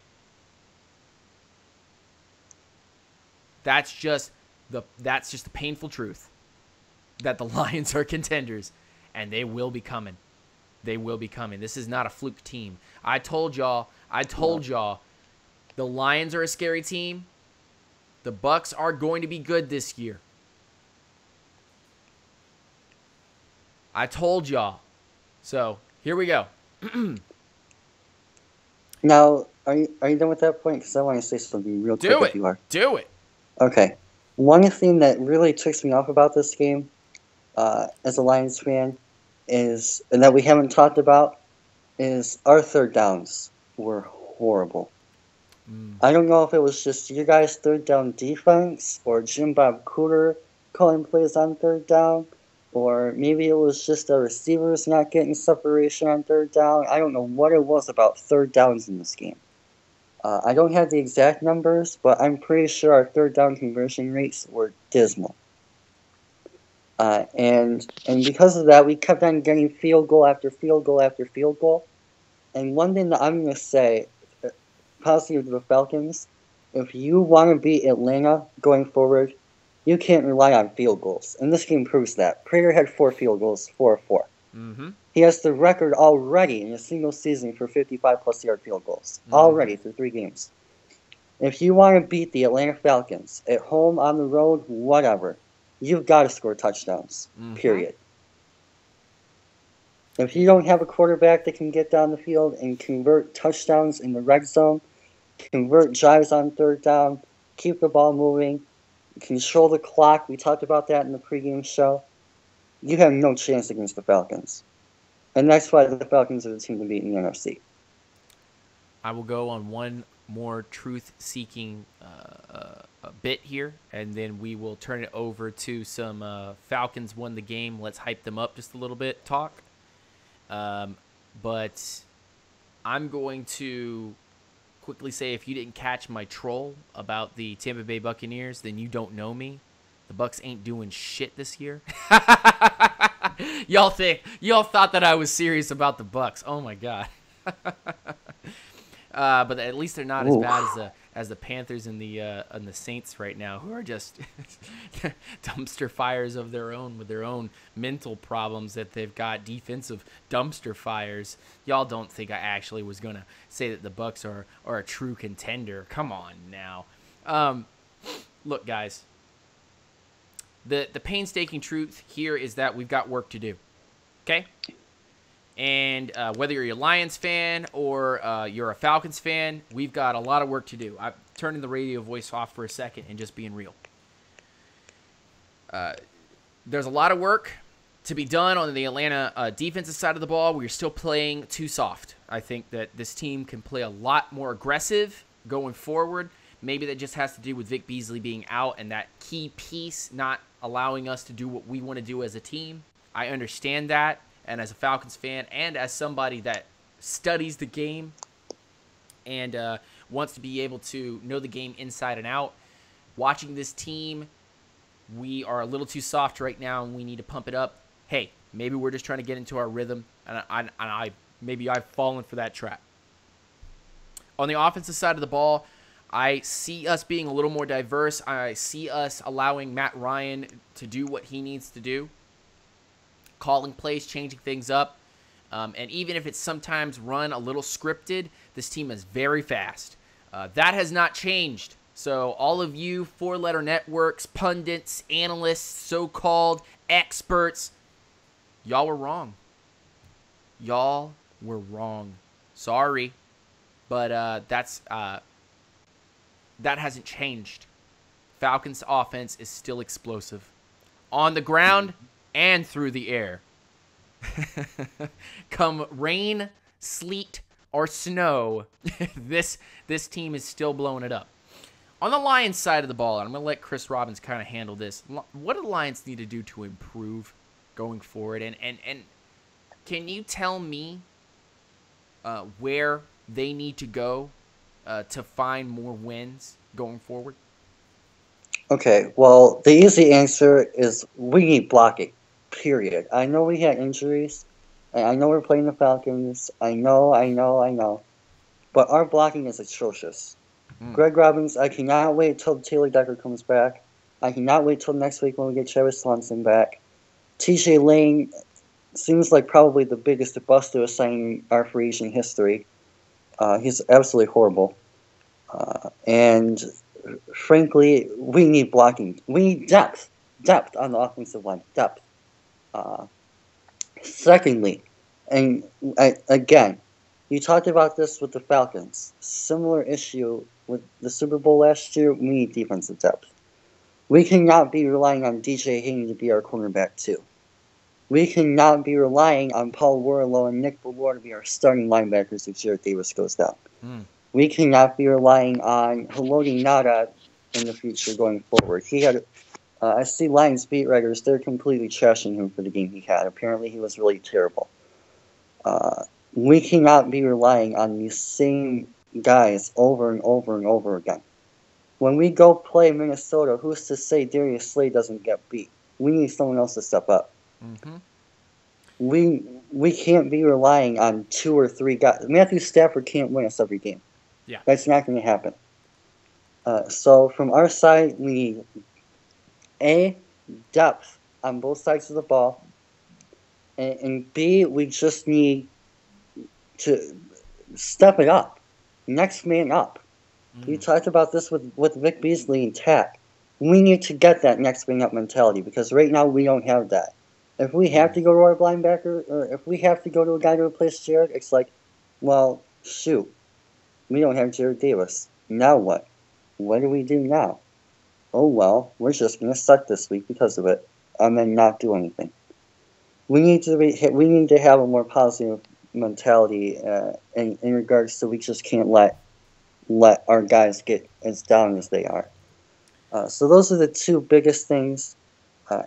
That's just the painful truth. That the Lions are contenders. And they will be coming. They will be coming. This is not a fluke team. I told y'all, the Lions are a scary team. The Bucks are going to be good this year. I told y'all. So, here we go. Now, are you done with that point? Because I want to say something real quick if you are. Do it. Okay. One thing that really ticks me off about this game, as a Lions fan, is, and that we haven't talked about, is our third downs were horrible. I don't know if it was just your guys' third down defense, or Jim Bob Cooter calling plays on third down, or maybe it was just our receivers not getting separation on third down. I don't know what it was about third downs in this game. I don't have the exact numbers, but I'm pretty sure our third down conversion rates were dismal. And because of that, we kept on getting field goal after field goal after field goal. And one thing that I'm going to say, positive to the Falcons, if you want to beat Atlanta going forward, you can't rely on field goals. And this game proves that. Prater had 4 field goals, 4 of 4. He has the record already in a single season for 55-plus yard field goals. Already through 3 games. If you want to beat the Atlanta Falcons, at home, on the road, whatever, you've got to score touchdowns, period. If you don't have a quarterback that can get down the field and convert touchdowns in the red zone, convert drives on third down, keep the ball moving, control the clock, we talked about that in the pregame show, you have no chance against the Falcons. And that's why the Falcons are the team to beat in the NFC. I will go on one more truth-seeking bit here, and then we will turn it over to some Falcons won the game, let's hype them up just a little bit talk. But I'm going to quickly say, if you didn't catch my troll about the Tampa Bay Buccaneers, then you don't know me. The Bucs ain't doing shit this year. Y'all thought that I was serious about the Bucs. Oh my god. But at least they're not as bad as the Panthers and the Saints right now, who are just dumpster fires of their own, with their own mental problems that they've got, defensive dumpster fires. Y'all don't think I actually was gonna say that the Bucs are a true contender? Come on now. Look, guys. The painstaking truth here is that we've got work to do. Okay? And whether you're a Lions fan or you're a Falcons fan, we've got a lot of work to do. I'm turning the radio voice off for a second and just being real. There's a lot of work to be done on the Atlanta defensive side of the ball. We're still playing too soft. I think that this team can play a lot more aggressive going forward. Maybe that just has to do with Vic Beasley being out and that key piece not allowing us to do what we want to do as a team. I understand that. And as a Falcons fan and as somebody that studies the game and wants to be able to know the game inside and out. Watching this team, we are a little too soft right now, and we need to pump it up. Hey, maybe we're just trying to get into our rhythm, and maybe I've fallen for that trap. On the offensive side of the ball, I see us being a little more diverse. I see us allowing Matt Ryan to do what he needs to do, calling plays, changing things up. And even if it's sometimes run a little scripted, this team is very fast. That has not changed. So all of you four-letter networks, pundits, analysts, so-called experts, y'all were wrong. Y'all were wrong. Sorry. But that hasn't changed. Falcons' offense is still explosive. On the ground and through the air. Come rain, sleet, or snow, this team is still blowing it up. On the Lions side of the ball, and I'm going to let Chris Robbins kind of handle this, what do the Lions need to do to improve going forward? And can you tell me where they need to go to find more wins going forward? Okay, well, the easy answer is we need blocking, period. I know we had injuries, and I know we're playing the Falcons. I know. But our blocking is atrocious. Greg Robbins, I cannot wait till Taylor Decker comes back. I cannot wait till next week when we get Travis Swanson back. TJ Lane seems like probably the biggest bust to assign our free agent history. He's absolutely horrible. And frankly, we need blocking. We need depth. Depth on the offensive line. Depth. Secondly, and again, you talked about this with the Falcons. Similar issue with the Super Bowl last year. We need defensive depth. We cannot be relying on DJ Hayden to be our cornerback too. We cannot be relying on Paul Warlow and Nick Bellore to be our starting linebackers if Jared Davis goes down. We cannot be relying on Haloti Ngata in the future going forward. He had, I see Lions beat writers, they're completely trashing him for the game he had. Apparently he was really terrible. We cannot be relying on these same guys over and over and over again. When we go play Minnesota, who's to say Darius Slay doesn't get beat? We need someone else to step up. We can't be relying on 2 or 3 guys. Matthew Stafford can't win us every game. Yeah, that's not going to happen. So from our side, we need depth on both sides of the ball, and B, we just need to step it up. Next man up. You talked about this with Vic Beasley and Tack. We need to get that next man up mentality because right now we don't have that. If we have to go to our linebacker, or if we have to go to a guy to replace Jared, it's like, well, shoot. We don't have Jared Davis. Now what? What do we do now? Oh, well, we're just going to suck this week because of it and then not do anything. We need to have a more positive mentality in regards to we just can't let our guys get as down as they are. So those are the 2 biggest things.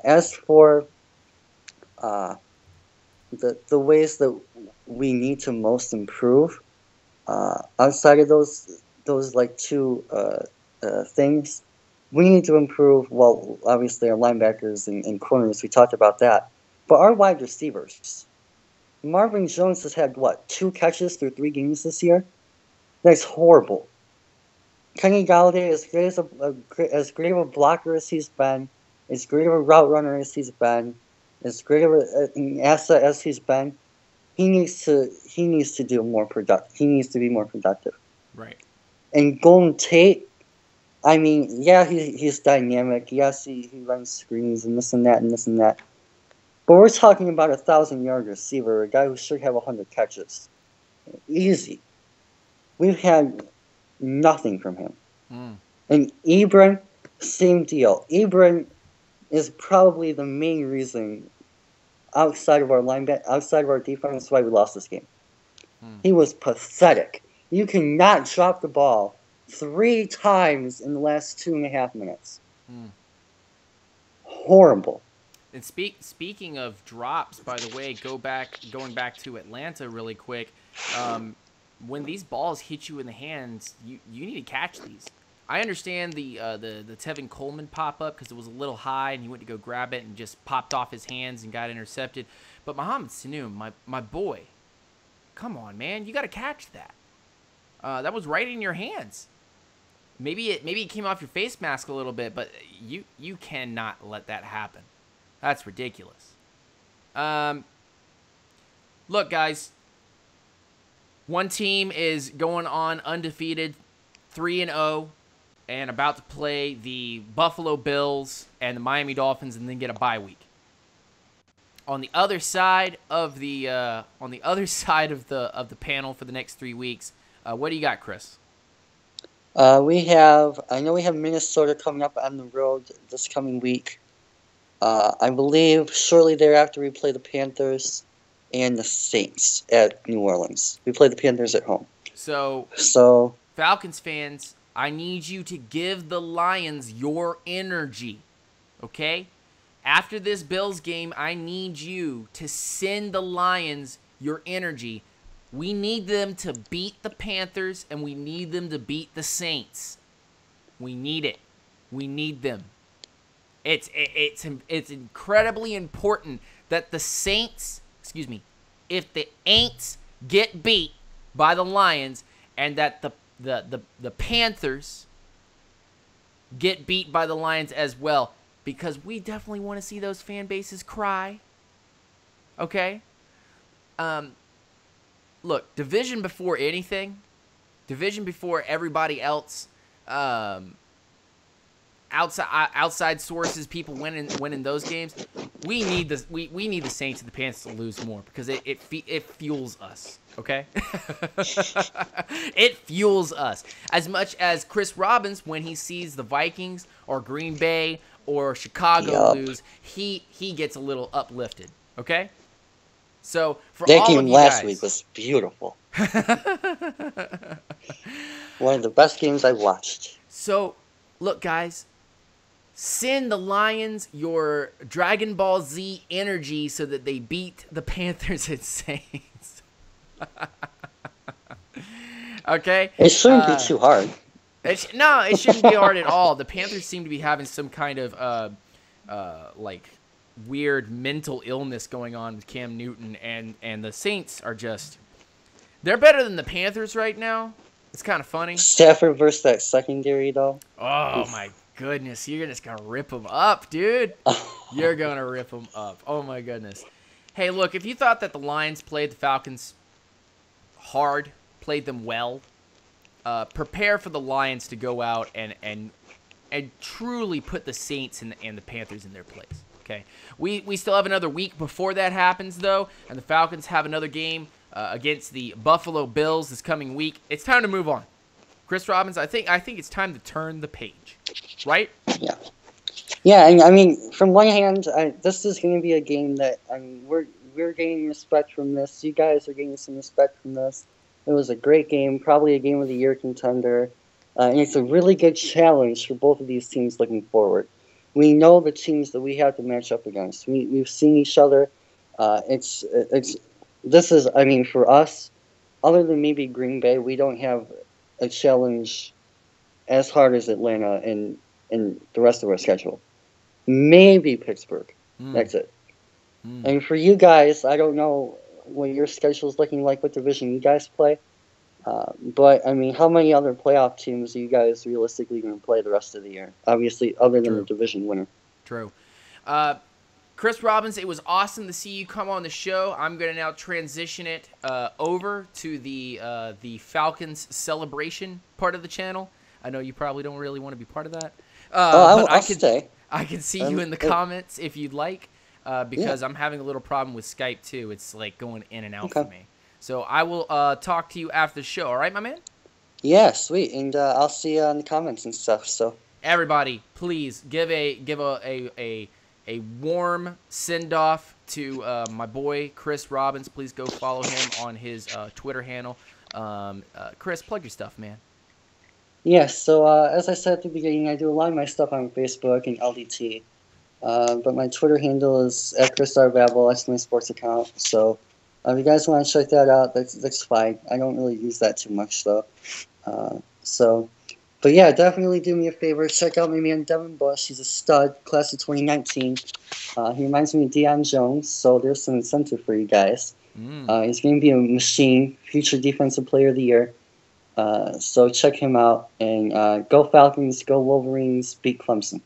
As for the ways that we need to most improve, outside of those like 2 things, we need to improve. Well, obviously our linebackers and corners, we talked about that, but our wide receivers. Marvin Jones has had 2 catches through 3 games this year. That's horrible. Kenny Galladay, as great of a blocker as he's been, as great of a route runner as he's been, as great of an asset as he's been, he needs to do more productive. He needs to be more productive. Right. And Golden Tate, I mean, yeah, he's dynamic. Yes, he runs screens and this and that and this and that. But we're talking about a 1,000-yard receiver, a guy who should have 100 catches. Easy. We've had nothing from him. And Ebron, same deal. Ebron is probably the main reason outside of our defense why we lost this game. He was pathetic. You cannot drop the ball 3 times in the last 2.5 minutes. Horrible. And speaking of drops, by the way, going back to Atlanta really quick. When these balls hit you in the hands, you need to catch these. I understand the Tevin Coleman pop up because it was a little high and he went to go grab it and just popped off his hands and got intercepted. But Mohamed Sanu, my boy, come on, man, you got to catch that. That was right in your hands. Maybe it came off your face mask a little bit, but you cannot let that happen. That's ridiculous. Look, guys. One team is going on undefeated, 3-0, and about to play the Buffalo Bills and the Miami Dolphins, and then get a bye week. On the other side of the panel for the next 3 weeks, what do you got, Chris? I know we have Minnesota coming up on the road this coming week. I believe shortly thereafter we play the Panthers and the Saints at New Orleans. We play the Panthers at home. So Falcons fans, I need you to give the Lions your energy, okay? After this Bills game, I need you to send the Lions your energy. We need them to beat the Panthers, and we need them to beat the Saints. We need it. We need them. It's incredibly important that the Saints, if the Aints get beat by the Lions, and that the Panthers get beat by the Lions as well, because we definitely want to see those fan bases cry. Okay? Look, division before anything, division before everybody else. Outside sources, people winning those games. We need the Saints and the Panthers to lose more because it fuels us. Okay, it fuels us as much as Chris Robbins when he sees the Vikings or Green Bay or Chicago lose, he gets a little uplifted. Okay, so for that all game of you last guys, week was beautiful. One of the best games I've watched. So look, guys. Send the Lions your Dragon Ball Z energy so that they beat the Panthers and Saints. Okay? It shouldn't be too hard. No, it shouldn't be hard at all. The Panthers seem to be having some kind of like weird mental illness going on with Cam Newton, and the Saints are just – they're better than the Panthers right now. It's kind of funny. Stafford versus that secondary, though. Oh, my goodness, you're just going to rip them up, dude. You're going to rip them up. Oh, my goodness. Hey, look, if you thought that the Lions played the Falcons hard, played them well, prepare for the Lions to go out and truly put the Saints and the Panthers in their place, okay? We still have another week before that happens, though, and the Falcons have another game against the Buffalo Bills this coming week. It's time to move on. Chris Robbins, I think it's time to turn the page, right? Yeah. Yeah, and I mean, from one hand, this is going to be a game that we're gaining respect from this. You guys are getting some respect from this. It was a great game, probably a game of the year contender, and it's a really good challenge for both of these teams looking forward. We know the teams that we have to match up against. We've seen each other. This is, I mean, for us, other than maybe Green Bay, we don't have a challenge as hard as Atlanta in the rest of our schedule. Maybe Pittsburgh. That's it. And for you guys, I don't know what your schedule is looking like, what division you guys play. But, I mean, how many other playoff teams are you guys realistically going to play the rest of the year? Obviously, other than the division winner. True. Chris Robbins, it was awesome to see you come on the show. I'm going to now transition it over to the Falcons celebration part of the channel. I know you probably don't really want to be part of that. I'll stay. I can see you in the comments if you'd like, because I'm having a little problem with Skype too. It's like going in and out for me. So I will talk to you after the show. All right, my man? Yeah, sweet. And I'll see you in the comments and stuff. So everybody, please give a warm send-off to my boy, Chris Robbins. Please go follow him on his Twitter handle. Chris, plug your stuff, man. Yes, so as I said at the beginning, I do a lot of my stuff on Facebook and LDT. But my Twitter handle is @ChrisRBabble. That's my sports account. So if you guys want to check that out, that's fine. I don't really use that too much, though. But yeah, definitely do me a favor. Check out my man Devin Bush. He's a stud, class of 2019. He reminds me of Deion Jones, so there's some incentive for you guys. He's going to be a machine, future defensive player of the year. So check him out. And go Falcons, go Wolverines, beat Clemson.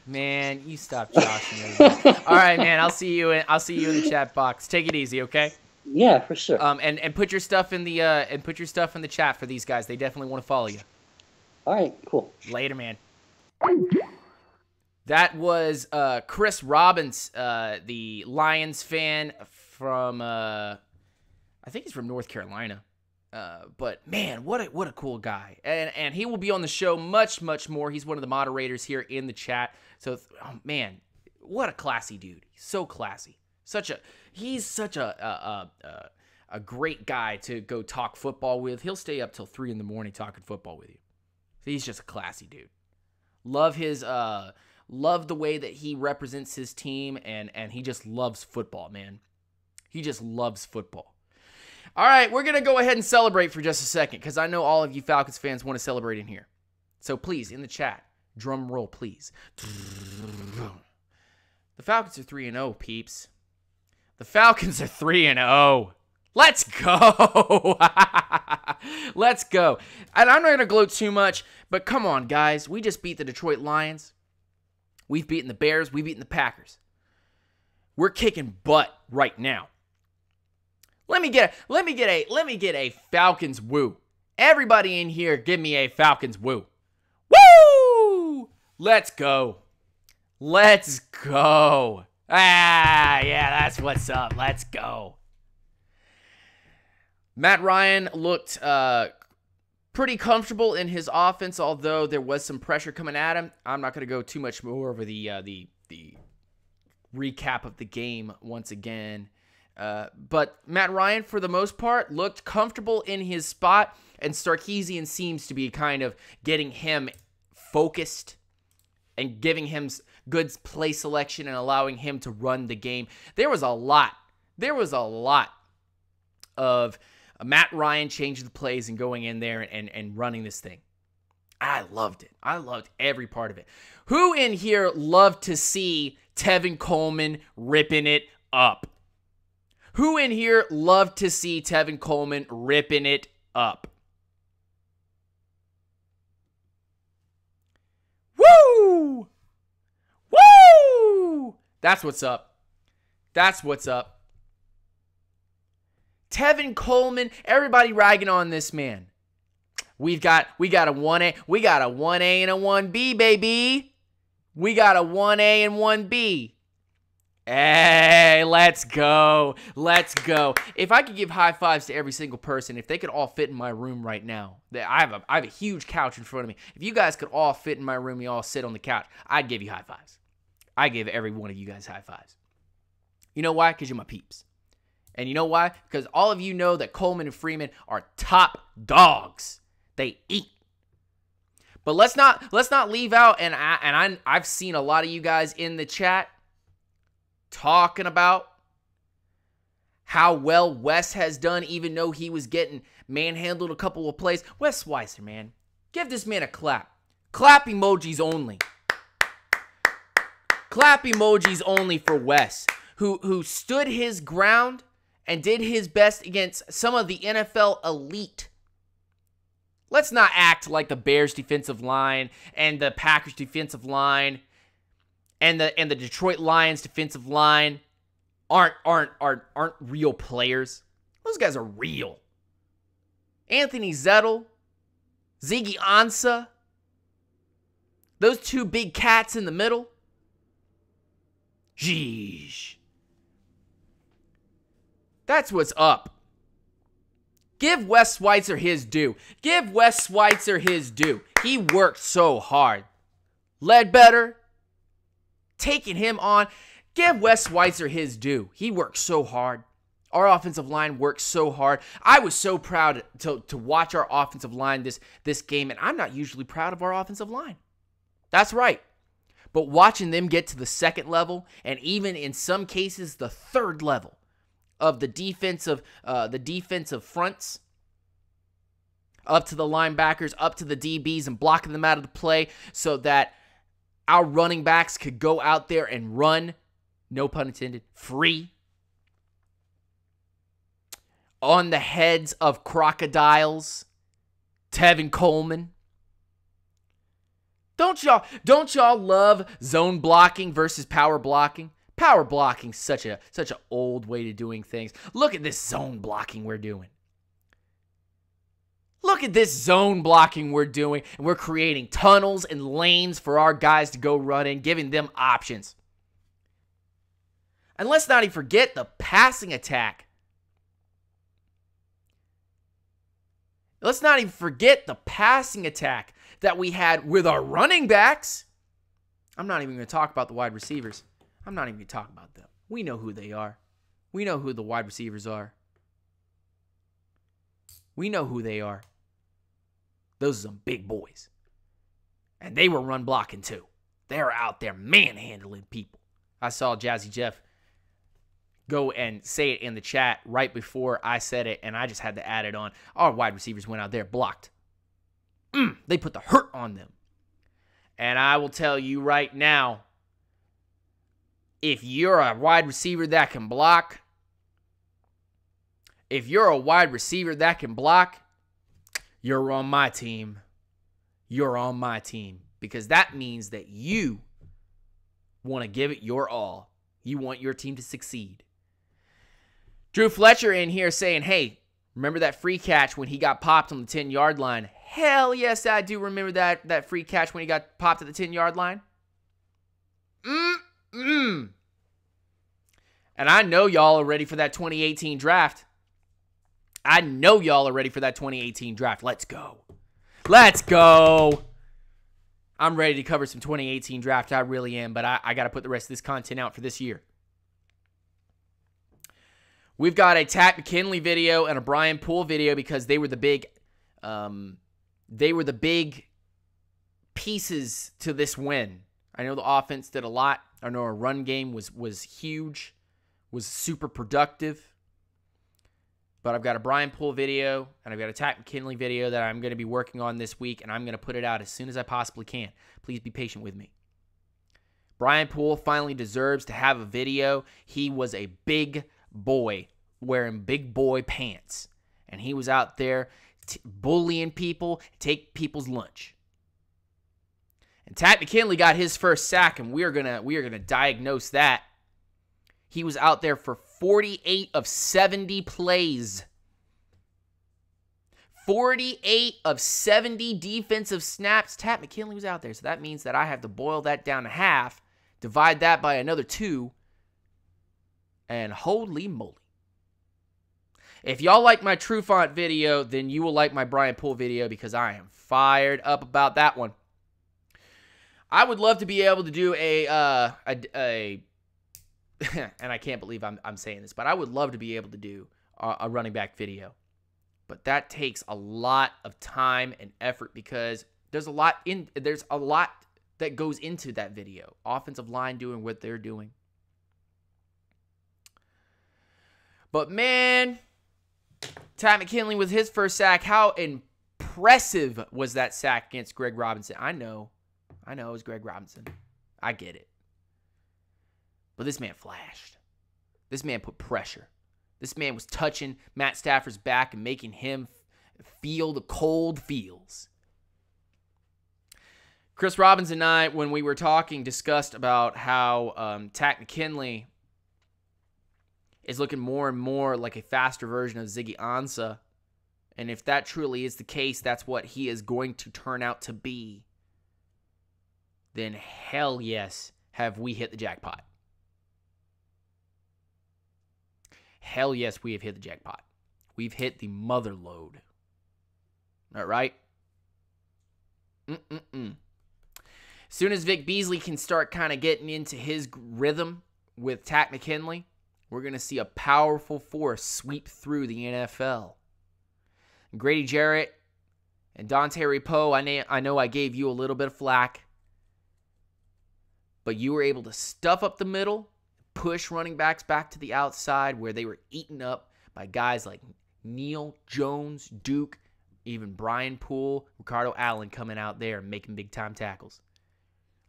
Man, you stop joshing me. All right, man. I'll see you in the chat box. Take it easy, okay? Yeah, for sure. And put your stuff in the chat for these guys. They definitely want to follow you. All right, cool. Later, man. That was Chris Robbins, the Lions fan from I think he's from North Carolina. But man, what a cool guy. And he will be on the show much more. He's one of the moderators here in the chat. So man, what a classy dude. He's so classy. He's such a great guy to go talk football with. He'll stay up till 3 a.m. talking football with you. He's just a classy dude. Love the way that he represents his team, and he just loves football, man. He just loves football. All right, we're going to go ahead and celebrate for just a second, because I know all of you Falcons fans want to celebrate in here. So please, in the chat, drum roll, please. The Falcons are 3-0, peeps. The Falcons are 3-0. Let's go. Let's go. And I'm not going to gloat too much, but come on, guys. We just beat the Detroit Lions. We've beaten the Bears. We've beaten the Packers. We're kicking butt right now. Let me get a Falcons woo. Everybody in here, give me a Falcons woo. Woo! Let's go. Let's go. Yeah, that's what's up. Let's go. Matt Ryan looked pretty comfortable in his offense, although there was some pressure coming at him. I'm not going to go too much more over the recap of the game once again. But Matt Ryan, for the most part, looked comfortable in his spot, and Sarkisian seems to be kind of getting him focused and giving him good play selection and allowing him to run the game. There was a lot of Matt Ryan changing the plays and going in there and running this thing. I loved it. I loved every part of it. Who in here loved to see Tevin Coleman ripping it up? Who in here loved to see Tevin Coleman ripping it up? Woo! Woo! That's what's up. That's what's up. Tevin Coleman, everybody ragging on this man. We got a 1A, we got a 1A and a 1B, baby. We got a 1A and 1B. Hey, let's go. Let's go. If I could give high fives to every single person, if they could all fit in my room right now, I have a huge couch in front of me. If you guys could all fit in my room, you all sit on the couch, I'd give you high fives. I give every one of you guys high fives. You know why? Because you're my peeps. And you know why? Because all of you know that Coleman and Freeman are top dogs. They eat. But let's not leave out, and I've seen a lot of you guys in the chat talking about how well Wes has done, even though he was getting manhandled a couple of plays. Wes Schweitzer, man. Give this man a clap. Clap emojis only. Clap emojis only for Wes, who stood his ground and did his best against some of the NFL elite. Let's not act like the Bears defensive line and the Packers defensive line and the Detroit Lions defensive line aren't real players. Those guys are real. Anthony Zettel, Ziggy Ansah, those two big cats in the middle. Jeez. That's what's up. Give Wes Schweitzer his due. Give Wes Schweitzer his due. He worked so hard. Ledbetter, taking him on. Give Wes Schweitzer his due. He worked so hard. Our offensive line worked so hard. I was so proud to watch our offensive line this game, and I'm not usually proud of our offensive line. That's right. But watching them get to the second level, and even in some cases the third level of the defensive fronts, up to the linebackers, up to the DBs, and blocking them out of the play so that our running backs could go out there and run, no pun intended, free, on the heads of crocodiles, Tevin Coleman. Don't y'all love zone blocking versus power blocking? Power blocking such an old way to doing things. Look at this zone blocking we're doing. Look at this zone blocking we're doing. And we're creating tunnels and lanes for our guys to go run in, giving them options. And let's not even forget the passing attack. Let's not even forget the passing attack that we had with our running backs. I'm not even going to talk about the wide receivers. I'm not even going to talk about them. We know who they are. We know who the wide receivers are. We know who they are. Those are some big boys. And they were run blocking too. They're out there manhandling people. I saw Jazzy Jeff go and say it in the chat right before I said it, and I just had to add it on. Our wide receivers went out there blocked. They put the hurt on them. And I will tell you right now, if you're a wide receiver that can block, you're on my team. You're on my team. Because that means that you want to give it your all. You want your team to succeed. Drew Fletcher in here saying, hey, remember that free catch when he got popped on the 10-yard line? Hell yes, I do remember that free catch when he got popped at the 10-yard line. And I know y'all are ready for that 2018 draft. Let's go. Let's go. I'm ready to cover some 2018 draft. I really am, but I got to put the rest of this content out for this year. We've got a Takk McKinley video and a Brian Poole video because they were the big pieces to this win. I know the offense did a lot. I know our run game was huge, was super productive. But I've got a Brian Poole video, and I've got a Takk McKinley video that I'm going to be working on this week, and I'm going to put it out as soon as I possibly can. Please be patient with me. Brian Poole finally deserves to have a video. He was a big boy wearing big boy pants, and he was out there bullying people, take people's lunch. And Takk McKinley got his first sack, and we are gonna diagnose that. He was out there for 48 of 70 plays. 48 of 70 defensive snaps. Takk McKinley was out there. So that means that I have to boil that down to half, divide that by another 2, and holy moly. If y'all like my True Font video, then you will like my Brian Poole video because I am fired up about that one. I would love to be able to do a and I can't believe I'm saying this, but I would love to be able to do a running back video. But that takes a lot of time and effort because there's a lot that goes into that video. Offensive line doing what they're doing. But man, Takk McKinley with his first sack, how impressive was that sack against Greg Robinson? I know it was Greg Robinson. I get it. But this man flashed. This man put pressure. This man was touching Matt Stafford's back and making him feel the cold feels. Chris Robbins and I, when we were talking, discussed about how Takk McKinley is looking more and more like a faster version of Ziggy Ansah. And if that truly is the case, that's what he is going to turn out to be, then hell yes, have we hit the jackpot. Hell yes, we have hit the jackpot. We've hit the mother load. All right? As soon as Vic Beasley can start kind of getting into his rhythm with Takk McKinley, we're going to see a powerful force sweep through the NFL. Grady Jarrett and Dante Repo, I know I gave you a little bit of flack. but you were able to stuff up the middle, push running backs back to the outside where they were eaten up by guys like Neal, Jones, Duke, even Brian Poole, Ricardo Allen coming out there and making big-time tackles.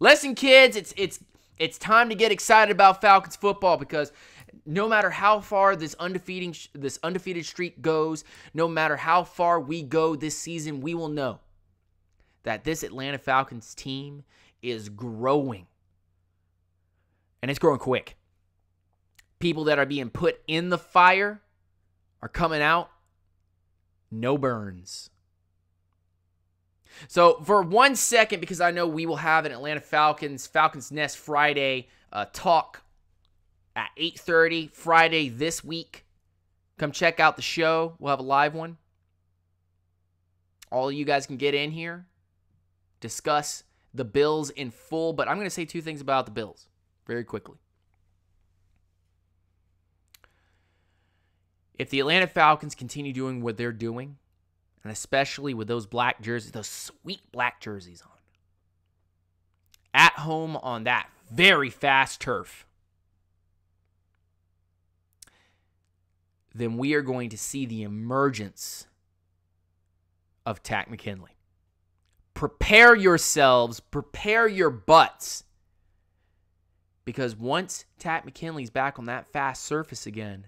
Listen, kids, it's time to get excited about Falcons football, because no matter how far this undefeated streak goes, no matter how far we go this season, we will know that this Atlanta Falcons team is growing. And it's growing quick. People that are being put in the fire are coming out, no burns. So for 1 second, because I know we will have an Atlanta Falcons Nest Friday talk at 8:30 Friday this week. Come check out the show. We'll have a live one. All of you guys can get in here, discuss the Bills in full, but I'm going to say two things about the Bills very quickly. If the Atlanta Falcons continue doing what they're doing, and especially with those black jerseys, those sweet black jerseys on, at home on that very fast turf, then we are going to see the emergence of Takk McKinley. Prepare yourselves, prepare your butts, because once Takk McKinley's back on that fast surface again,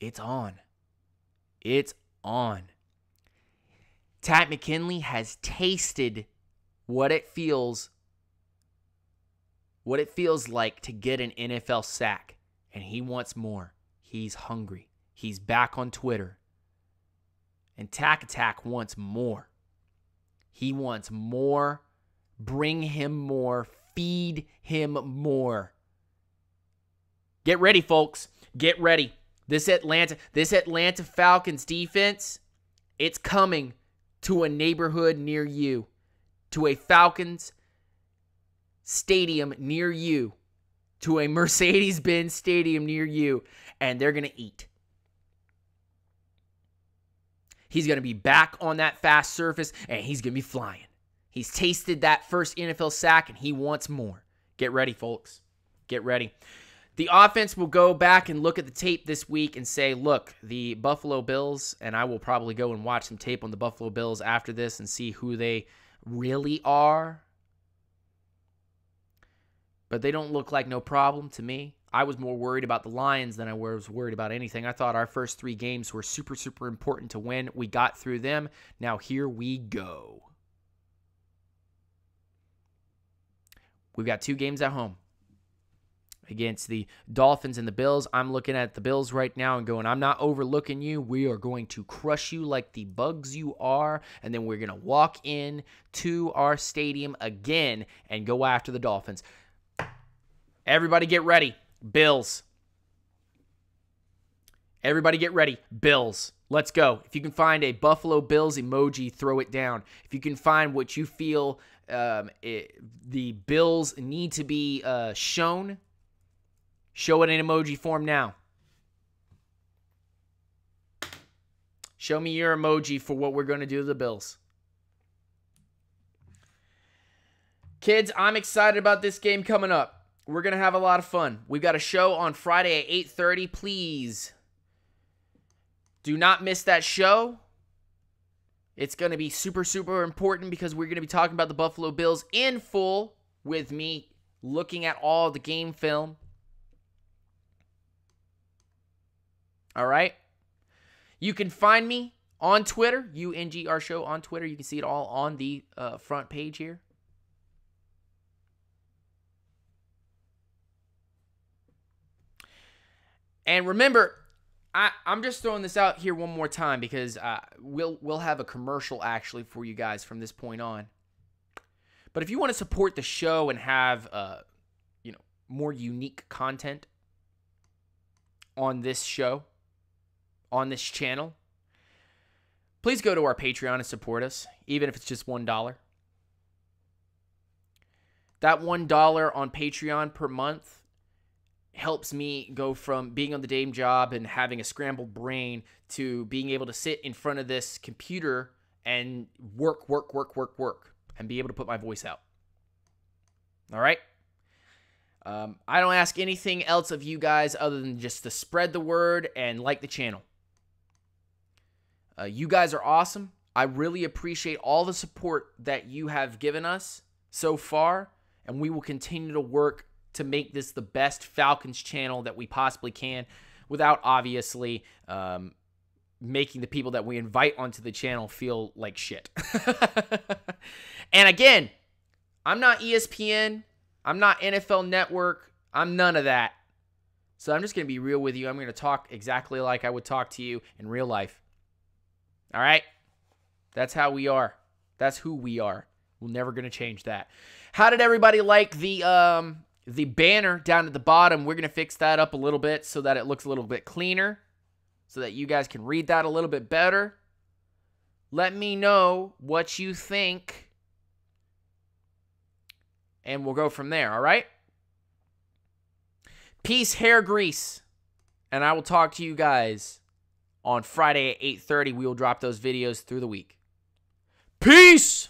it's on. It's on. Takk McKinley has tasted what it feels like to get an NFL sack, and he wants more. He's hungry. He's back on Twitter. And Takk Attack wants more. He wants more. Bring him more. Feed him more. Get ready, folks. Get ready. This Atlanta Falcons defense, it's coming to a neighborhood near you, to a Falcons stadium near you, to a Mercedes-Benz stadium near you, and they're going to eat. He's going to be back on that fast surface, and he's going to be flying. He's tasted that first NFL sack, and he wants more. Get ready, folks. Get ready. The offense will go back and look at the tape this week and say, look, the Buffalo Bills, and I will probably go and watch some tape on the Buffalo Bills after this and see who they really are. But they don't look like no problem to me. I was more worried about the Lions than I was worried about anything. I thought our first 3 games were super, super important to win. We got through them. Now here we go. We've got 2 games at home against the Dolphins and the Bills. I'm looking at the Bills right now and going, I'm not overlooking you. We are going to crush you like the bugs you are, and then we're going to walk in to our stadium again and go after the Dolphins. Everybody get ready. Bills. Everybody get ready. Bills. Let's go. If you can find a Buffalo Bills emoji, throw it down. If you can find what you feel the Bills need to be shown, show it in emoji form now. Show me your emoji for what we're going to do to the Bills. Kids, I'm excited about this game coming up. We're going to have a lot of fun. We've got a show on Friday at 8:30. Please do not miss that show. It's going to be super, super important because we're going to be talking about the Buffalo Bills in full with me looking at all the game film. All right? You can find me on Twitter, UNGR Show on Twitter. You can see it all on the front page here. And remember, I'm just throwing this out here one more time because we'll have a commercial actually for you guys from this point on. But if you want to support the show and have more unique content on this show, on this channel, please go to our Patreon and support us, even if it's just $1. That $1 on Patreon per month helps me go from being on the day job and having a scrambled brain to being able to sit in front of this computer and work, and be able to put my voice out. All right? I don't ask anything else of you guys other than just to spread the word and like the channel. You guys are awesome. I really appreciate all the support that you have given us so far, and we will continue to work to make this the best Falcons channel that we possibly can without obviously making the people that we invite onto the channel feel like shit. And again, I'm not ESPN. I'm not NFL Network. I'm none of that. So I'm just going to be real with you. I'm going to talk exactly like I would talk to you in real life. All right? That's how we are. That's who we are. We're never going to change that. How did everybody like the banner down at the bottom? We're going to fix that up a little bit so that it looks a little bit cleaner, so that you guys can read that a little bit better. Let me know what you think, and we'll go from there, all right? Peace, hair grease, and I will talk to you guys on Friday at 8:30. We will drop those videos through the week. Peace!